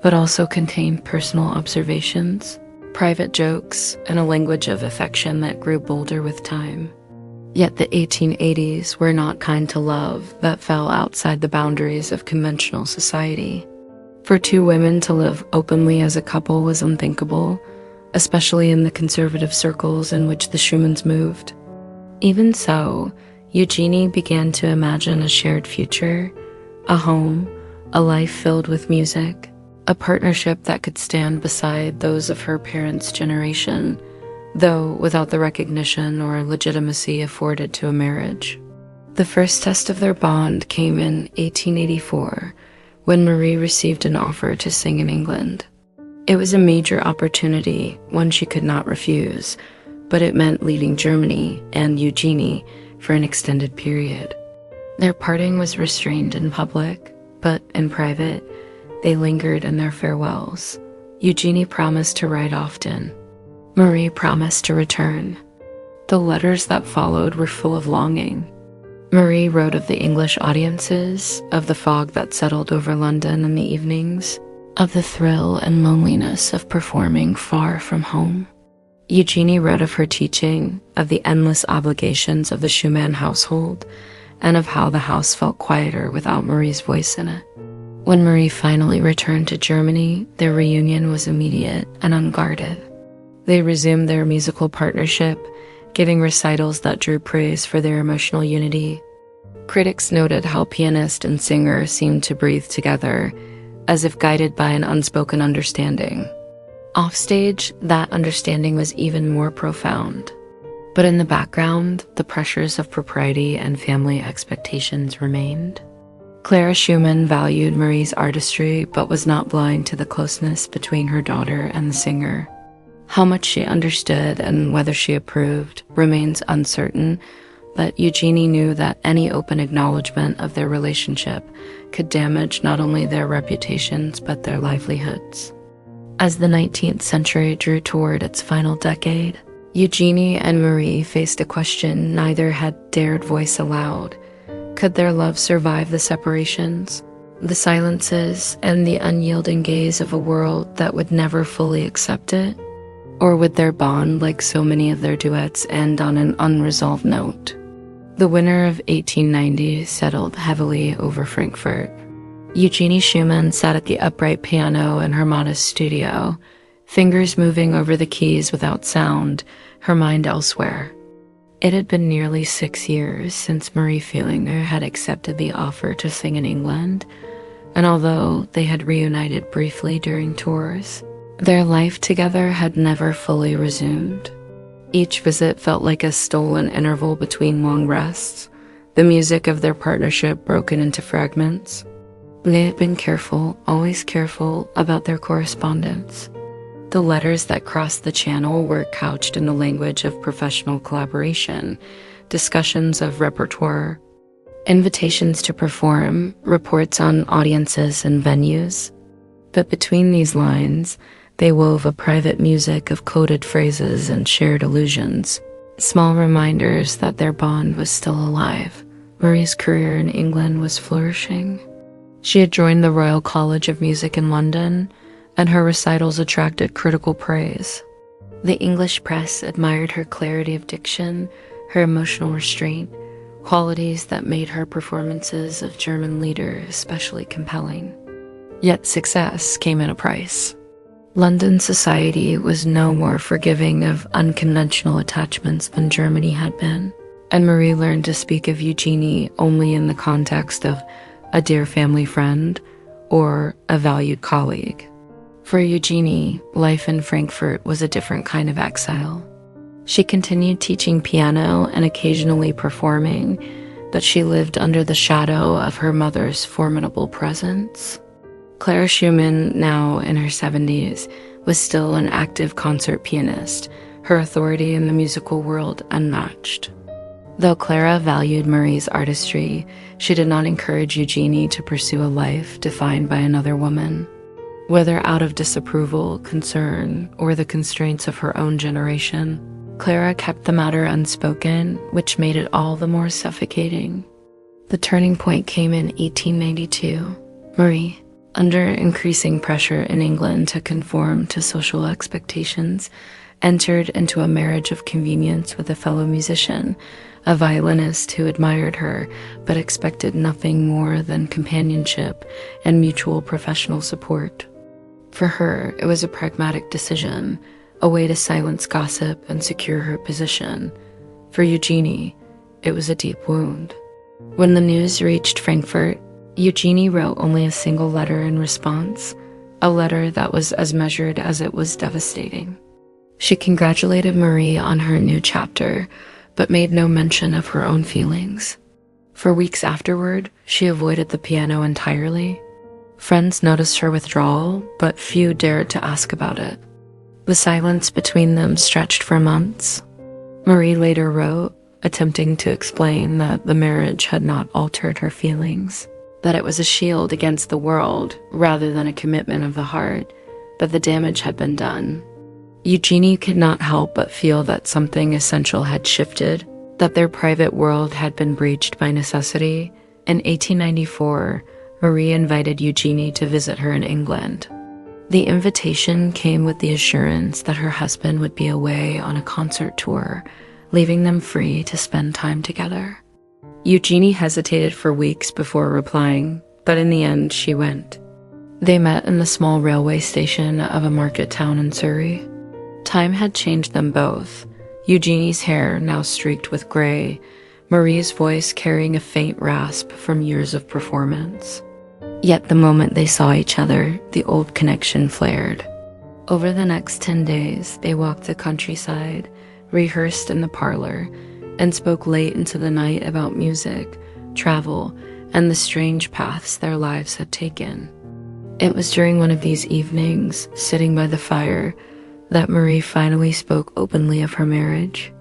but also contained personal observations, private jokes, and a language of affection that grew bolder with time. Yet the 1880s were not kind to love that fell outside the boundaries of conventional society. For two women to live openly as a couple was unthinkable, especially in the conservative circles in which the Schumanns moved. Even so, Eugenie began to imagine a shared future, a home, a life filled with music, a partnership that could stand beside those of her parents' generation, though without the recognition or legitimacy afforded to a marriage. The first test of their bond came in 1884, when Marie received an offer to sing in England. It was a major opportunity, one she could not refuse, but it meant leaving Germany and Eugenie for an extended period. Their parting was restrained in public, but in private, they lingered in their farewells. Eugenie promised to write often. Marie promised to return. The letters that followed were full of longing. Marie wrote of the English audiences, of the fog that settled over London in the evenings, of the thrill and loneliness of performing far from home. Eugenie wrote of her teaching, of the endless obligations of the Schumann household, and of how the house felt quieter without Marie's voice in it. When Marie finally returned to Germany, their reunion was immediate and unguarded. They resumed their musical partnership, giving recitals that drew praise for their emotional unity. Critics noted how pianist and singer seemed to breathe together, as if guided by an unspoken understanding. Offstage, that understanding was even more profound. But in the background, the pressures of propriety and family expectations remained. Clara Schumann valued Marie's artistry, but was not blind to the closeness between her daughter and the singer. How much she understood and whether she approved remains uncertain, but Eugenie knew that any open acknowledgement of their relationship could damage not only their reputations but their livelihoods. As the 19th century drew toward its final decade, Eugenie and Marie faced a question neither had dared voice aloud. Could their love survive the separations, the silences, and the unyielding gaze of a world that would never fully accept it? Or would their bond, like so many of their duets, end on an unresolved note? The winter of 1890 settled heavily over Frankfurt. Eugenie Schumann sat at the upright piano in her modest studio, fingers moving over the keys without sound, her mind elsewhere. It had been nearly 6 years since Marie Fillunger had accepted the offer to sing in England, and although they had reunited briefly during tours, their life together had never fully resumed. Each visit felt like a stolen interval between long rests, the music of their partnership broken into fragments. They had been careful, always careful, about their correspondence. The letters that crossed the channel were couched in the language of professional collaboration, discussions of repertoire, invitations to perform, reports on audiences and venues. But between these lines, they wove a private music of coded phrases and shared allusions, small reminders that their bond was still alive. Marie's career in England was flourishing. She had joined the Royal College of Music in London, and her recitals attracted critical praise. The English press admired her clarity of diction, her emotional restraint, qualities that made her performances of German Lieder especially compelling. Yet success came at a price. London society was no more forgiving of unconventional attachments than Germany had been, and Marie learned to speak of Eugenie only in the context of a dear family friend or a valued colleague. For Eugenie, life in Frankfurt was a different kind of exile. She continued teaching piano and occasionally performing, but she lived under the shadow of her mother's formidable presence. Clara Schumann, now in her 70s, was still an active concert pianist, her authority in the musical world unmatched. Though Clara valued Marie's artistry, she did not encourage Eugenie to pursue a life defined by another woman. Whether out of disapproval, concern, or the constraints of her own generation, Clara kept the matter unspoken, which made it all the more suffocating. The turning point came in 1892. Marie, under increasing pressure in England to conform to social expectations, entered into a marriage of convenience with a fellow musician, a violinist who admired her but expected nothing more than companionship and mutual professional support. For her, it was a pragmatic decision, a way to silence gossip and secure her position. For Eugenie, it was a deep wound. When the news reached Frankfurt, Eugenie wrote only a single letter in response, a letter that was as measured as it was devastating. She congratulated Marie on her new chapter, but made no mention of her own feelings. For weeks afterward, she avoided the piano entirely. Friends noticed her withdrawal, but few dared to ask about it. The silence between them stretched for months. Marie later wrote, attempting to explain that the marriage had not altered her feelings, that it was a shield against the world rather than a commitment of the heart, but the damage had been done. Eugenie could not help but feel that something essential had shifted, that their private world had been breached by necessity. In 1894, Marie invited Eugenie to visit her in England. The invitation came with the assurance that her husband would be away on a concert tour, leaving them free to spend time together. Eugenie hesitated for weeks before replying, but in the end she went. They met in the small railway station of a market town in Zurich. Time had changed them both, Eugenie's hair now streaked with gray, Marie's voice carrying a faint rasp from years of performance. Yet the moment they saw each other, the old connection flared. Over the next 10 days, they walked the countryside, rehearsed in the parlor, and spoke late into the night about music, travel, and the strange paths their lives had taken. It was during one of these evenings, sitting by the fire, that Marie finally spoke openly of her marriage.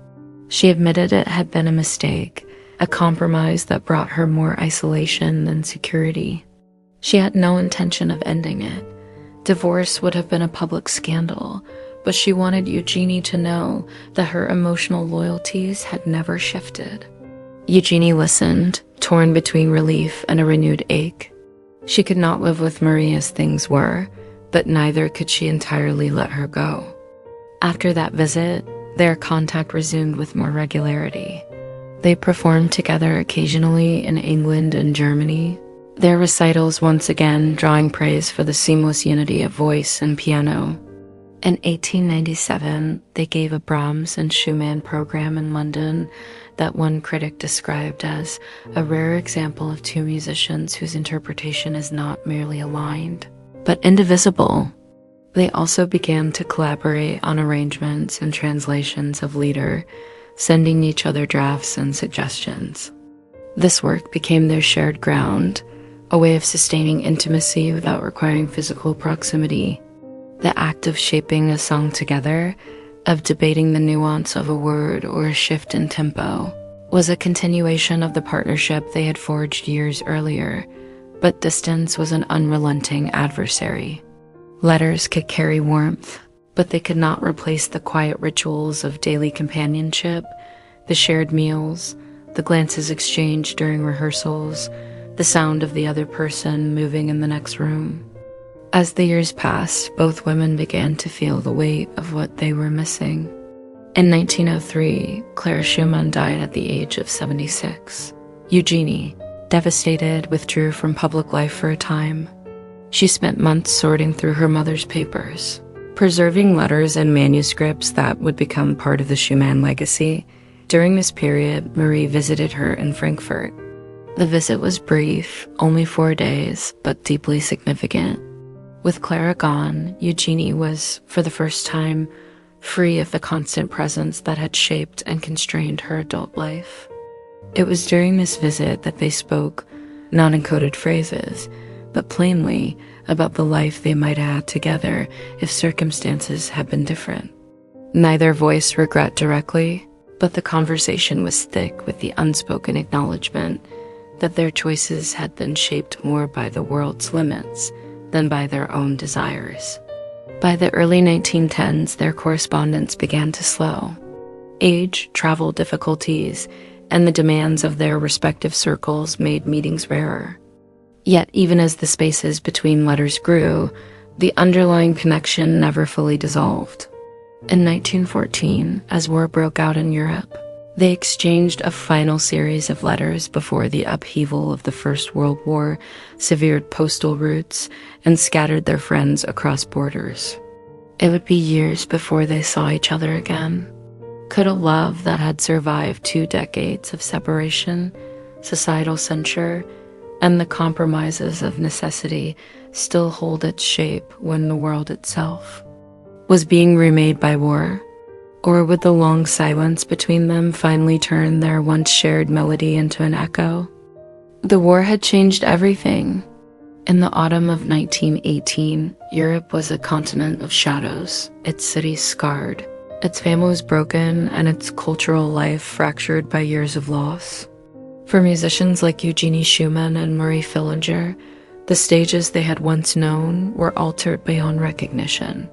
She admitted it had been a mistake, a compromise that brought her more isolation than security. She had no intention of ending it. Divorce would have been a public scandal, but she wanted Eugenie to know that her emotional loyalties had never shifted. Eugenie listened, torn between relief and a renewed ache. She could not live with Marie as things were, but neither could she entirely let her go. After that visit, their contact resumed with more regularity. They performed together occasionally in England and Germany, their recitals once again drawing praise for the seamless unity of voice and piano. In 1897, they gave a Brahms and Schumann program in London that one critic described as a rare example of two musicians whose interpretation is not merely aligned, but indivisible. They also began to collaborate on arrangements and translations of Lieder, sending each other drafts and suggestions. This work became their shared ground, a way of sustaining intimacy without requiring physical proximity. The act of shaping a song together, of debating the nuance of a word or a shift in tempo, was a continuation of the partnership they had forged years earlier, but distance was an unrelenting adversary. Letters could carry warmth, but they could not replace the quiet rituals of daily companionship, the shared meals, the glances exchanged during rehearsals, the sound of the other person moving in the next room. As the years passed, both women began to feel the weight of what they were missing. In 1903, Clara Schumann died at the age of 76. Eugenie, devastated, withdrew from public life for a time. She spent months sorting through her mother's papers, preserving letters and manuscripts that would become part of the Schumann legacy. During this period, Marie visited her in Frankfurt. The visit was brief, only 4 days, but deeply significant. With Clara gone, Eugenie was, for the first time, free of the constant presence that had shaped and constrained her adult life. It was during this visit that they spoke, not in coded phrases, but plainly about the life they might have had together if circumstances had been different. Neither voiced regret directly, but the conversation was thick with the unspoken acknowledgement that their choices had been shaped more by the world's limits than by their own desires. By the early 1910s, their correspondence began to slow. Age, travel difficulties, and the demands of their respective circles made meetings rarer. Yet, even as the spaces between letters grew, the underlying connection never fully dissolved. In 1914, as war broke out in Europe, they exchanged a final series of letters before the upheaval of the First World War severed postal routes and scattered their friends across borders. It would be years before they saw each other again. Could a love that had survived 2 decades of separation, societal censure, and the compromises of necessity still hold its shape when the world itself was being remade by war? Or would the long silence between them finally turn their once shared melody into an echo? The war had changed everything. In the autumn of 1918, Europe was a continent of shadows, its cities scarred, its families broken, and its cultural life fractured by years of loss. For musicians like Eugenie Schumann and Marie Fillunger, the stages they had once known were altered beyond recognition.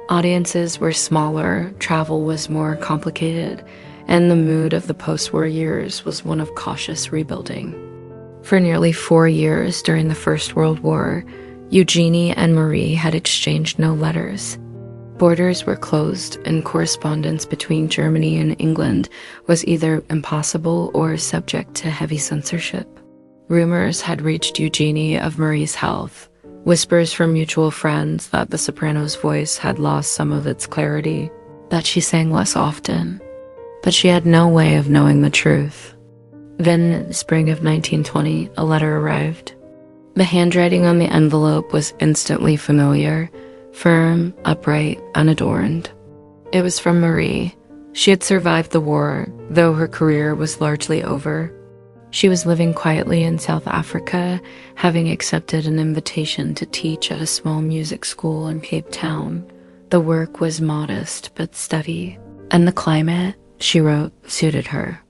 Audiences were smaller, travel was more complicated, and the mood of the post-war years was one of cautious rebuilding. For nearly 4 years during the First World War, Eugenie and Marie had exchanged no letters. Borders were closed, and correspondence between Germany and England was either impossible or subject to heavy censorship. Rumors had reached Eugenie of Marie's health, whispers from mutual friends that the soprano's voice had lost some of its clarity, that she sang less often, but she had no way of knowing the truth. Then, in the spring of 1920, a letter arrived. The handwriting on the envelope was instantly familiar, firm, upright, unadorned. It was from Marie. She had survived the war, though her career was largely over. She was living quietly in South Africa, having accepted an invitation to teach at a small music school in Cape Town. The work was modest but steady, and the climate, she wrote, suited her.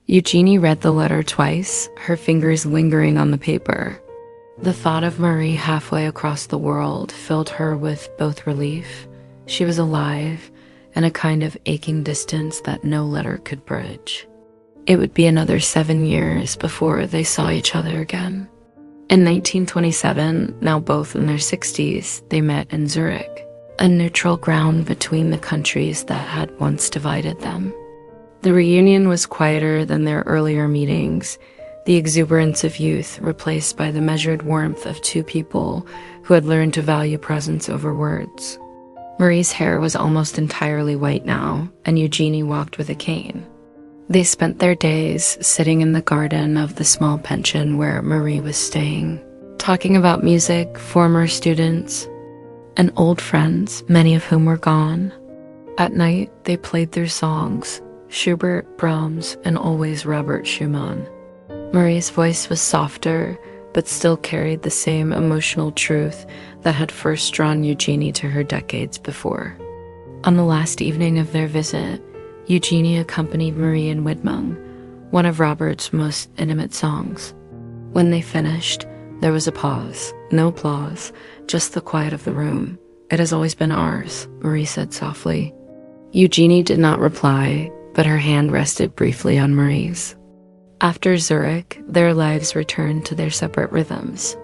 Eugenie read the letter twice, her fingers lingering on the paper. The thought of Marie halfway across the world filled her with both relief, she was alive, and a kind of aching distance that no letter could bridge. It would be another 7 years before they saw each other again. In 1927, now both in their 60s, they met in Zurich, a neutral ground between the countries that had once divided them. The reunion was quieter than their earlier meetings, the exuberance of youth replaced by the measured warmth of two people who had learned to value presence over words. Marie's hair was almost entirely white now, and Eugenie walked with a cane. They spent their days sitting in the garden of the small pension where Marie was staying, talking about music, former students, and old friends, many of whom were gone. At night, they played their songs, Schubert, Brahms, and always Robert Schumann. Marie's voice was softer, but still carried the same emotional truth that had first drawn Eugenie to her decades before. On the last evening of their visit, Eugenie accompanied Marie in Widmung, one of Robert's most intimate songs. When they finished, there was a pause, no applause, just the quiet of the room. "It has always been ours," Marie said softly. Eugenie did not reply, but her hand rested briefly on Marie's. After Zurich, their lives returned to their separate rhythms.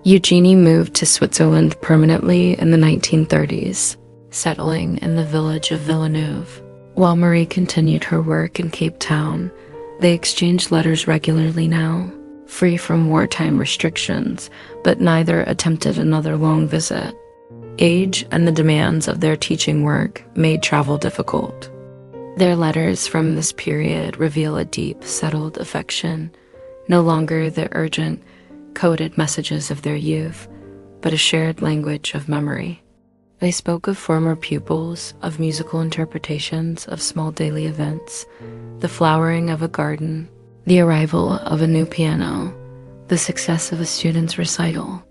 Eugenie moved to Switzerland permanently in the 1930s, settling in the village of Villeneuve. While Marie continued her work in Cape Town, they exchanged letters regularly now, free from wartime restrictions, but neither attempted another long visit. Age and the demands of their teaching work made travel difficult. Their letters from this period reveal a deep, settled affection, no longer the urgent, coded messages of their youth, but a shared language of memory. They spoke of former pupils, of musical interpretations, of small daily events, the flowering of a garden, the arrival of a new piano, the success of a student's recital.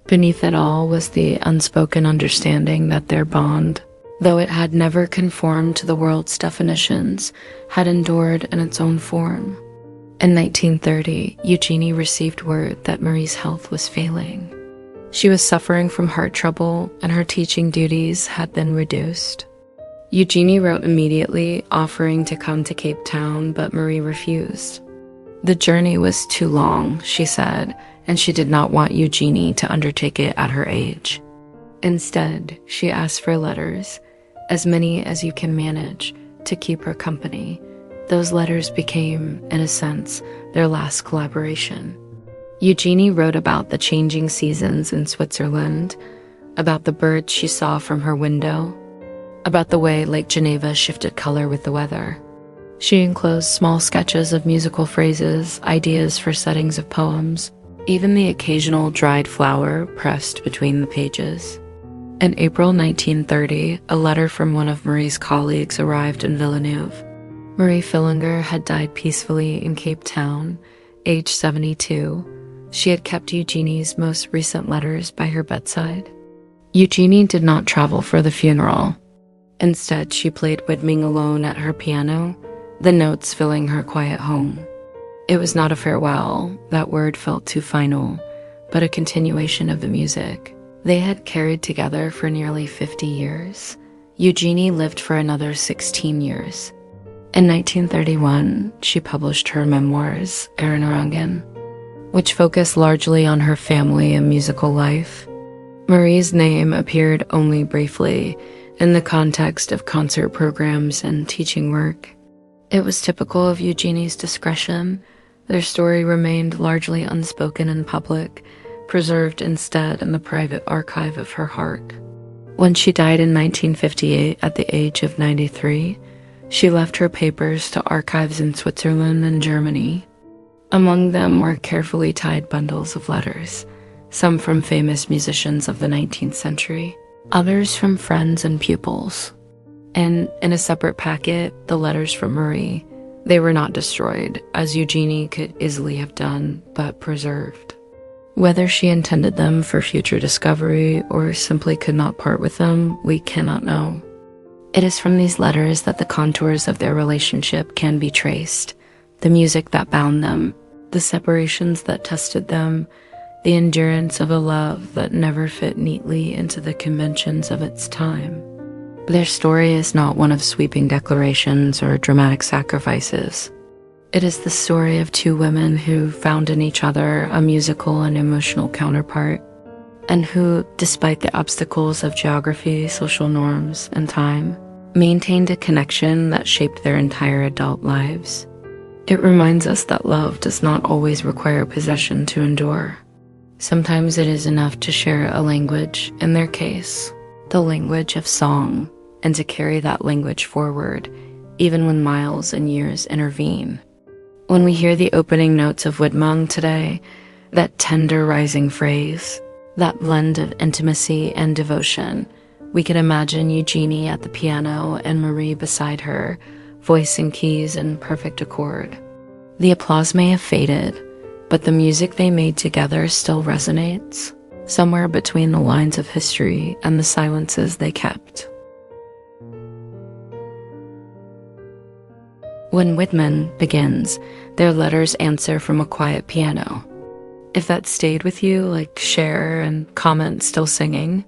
Beneath it all was the unspoken understanding that their bond, though it had never conformed to the world's definitions, had endured in its own form. In 1930, Eugenie received word that Marie's health was failing. She was suffering from heart trouble, and her teaching duties had been reduced. Eugenie wrote immediately, offering to come to Cape Town, but Marie refused. The journey was too long, she said, and she did not want Eugenie to undertake it at her age. Instead, she asked for letters, as many as you can manage, to keep her company. Those letters became, in a sense, their last collaboration. Eugenie wrote about the changing seasons in Switzerland, about the birds she saw from her window, about the way Lake Geneva shifted color with the weather. She enclosed small sketches of musical phrases, ideas for settings of poems, even the occasional dried flower pressed between the pages. In April 1930, a letter from one of Marie's colleagues arrived in Villeneuve. Marie Fillunger had died peacefully in Cape Town, age 72. She had kept Eugenie's most recent letters by her bedside. Eugenie did not travel for the funeral. Instead, she played Widmung alone at her piano, the notes filling her quiet home. It was not a farewell, that word felt too final, but a continuation of the music. They had carried together for nearly 50 years. Eugenie lived for another 16 years. In 1931, she published her memoirs, Erinnerungen, which focused largely on her family and musical life. Marie's name appeared only briefly in the context of concert programs and teaching work. It was typical of Eugenie's discretion. Their story remained largely unspoken in public, preserved instead in the private archive of her heart. When she died in 1958 at the age of 93, she left her papers to archives in Switzerland and Germany. Among them were carefully tied bundles of letters, some from famous musicians of the 19th century, others from friends and pupils. And in a separate packet, the letters from Marie. They were not destroyed, as Eugenie could easily have done, but preserved. Whether she intended them for future discovery or simply could not part with them, we cannot know. It is from these letters that the contours of their relationship can be traced, the music that bound them, the separations that tested them, the endurance of a love that never fit neatly into the conventions of its time. Their story is not one of sweeping declarations or dramatic sacrifices. It is the story of two women who found in each other a musical and emotional counterpart, and who, despite the obstacles of geography, social norms, and time, maintained a connection that shaped their entire adult lives. It reminds us that love does not always require possession to endure. Sometimes it is enough to share a language, in their case, the language of song, and to carry that language forward, even when miles and years intervene. When we hear the opening notes of Widmung today, that tender rising phrase, that blend of intimacy and devotion, we can imagine Eugenie at the piano and Marie beside her, voice and keys in perfect accord. The applause may have faded, but the music they made together still resonates, somewhere between the lines of history and the silences they kept. When Widmung begins, their letters answer from a quiet piano. If that stayed with you, like share and comment still singing,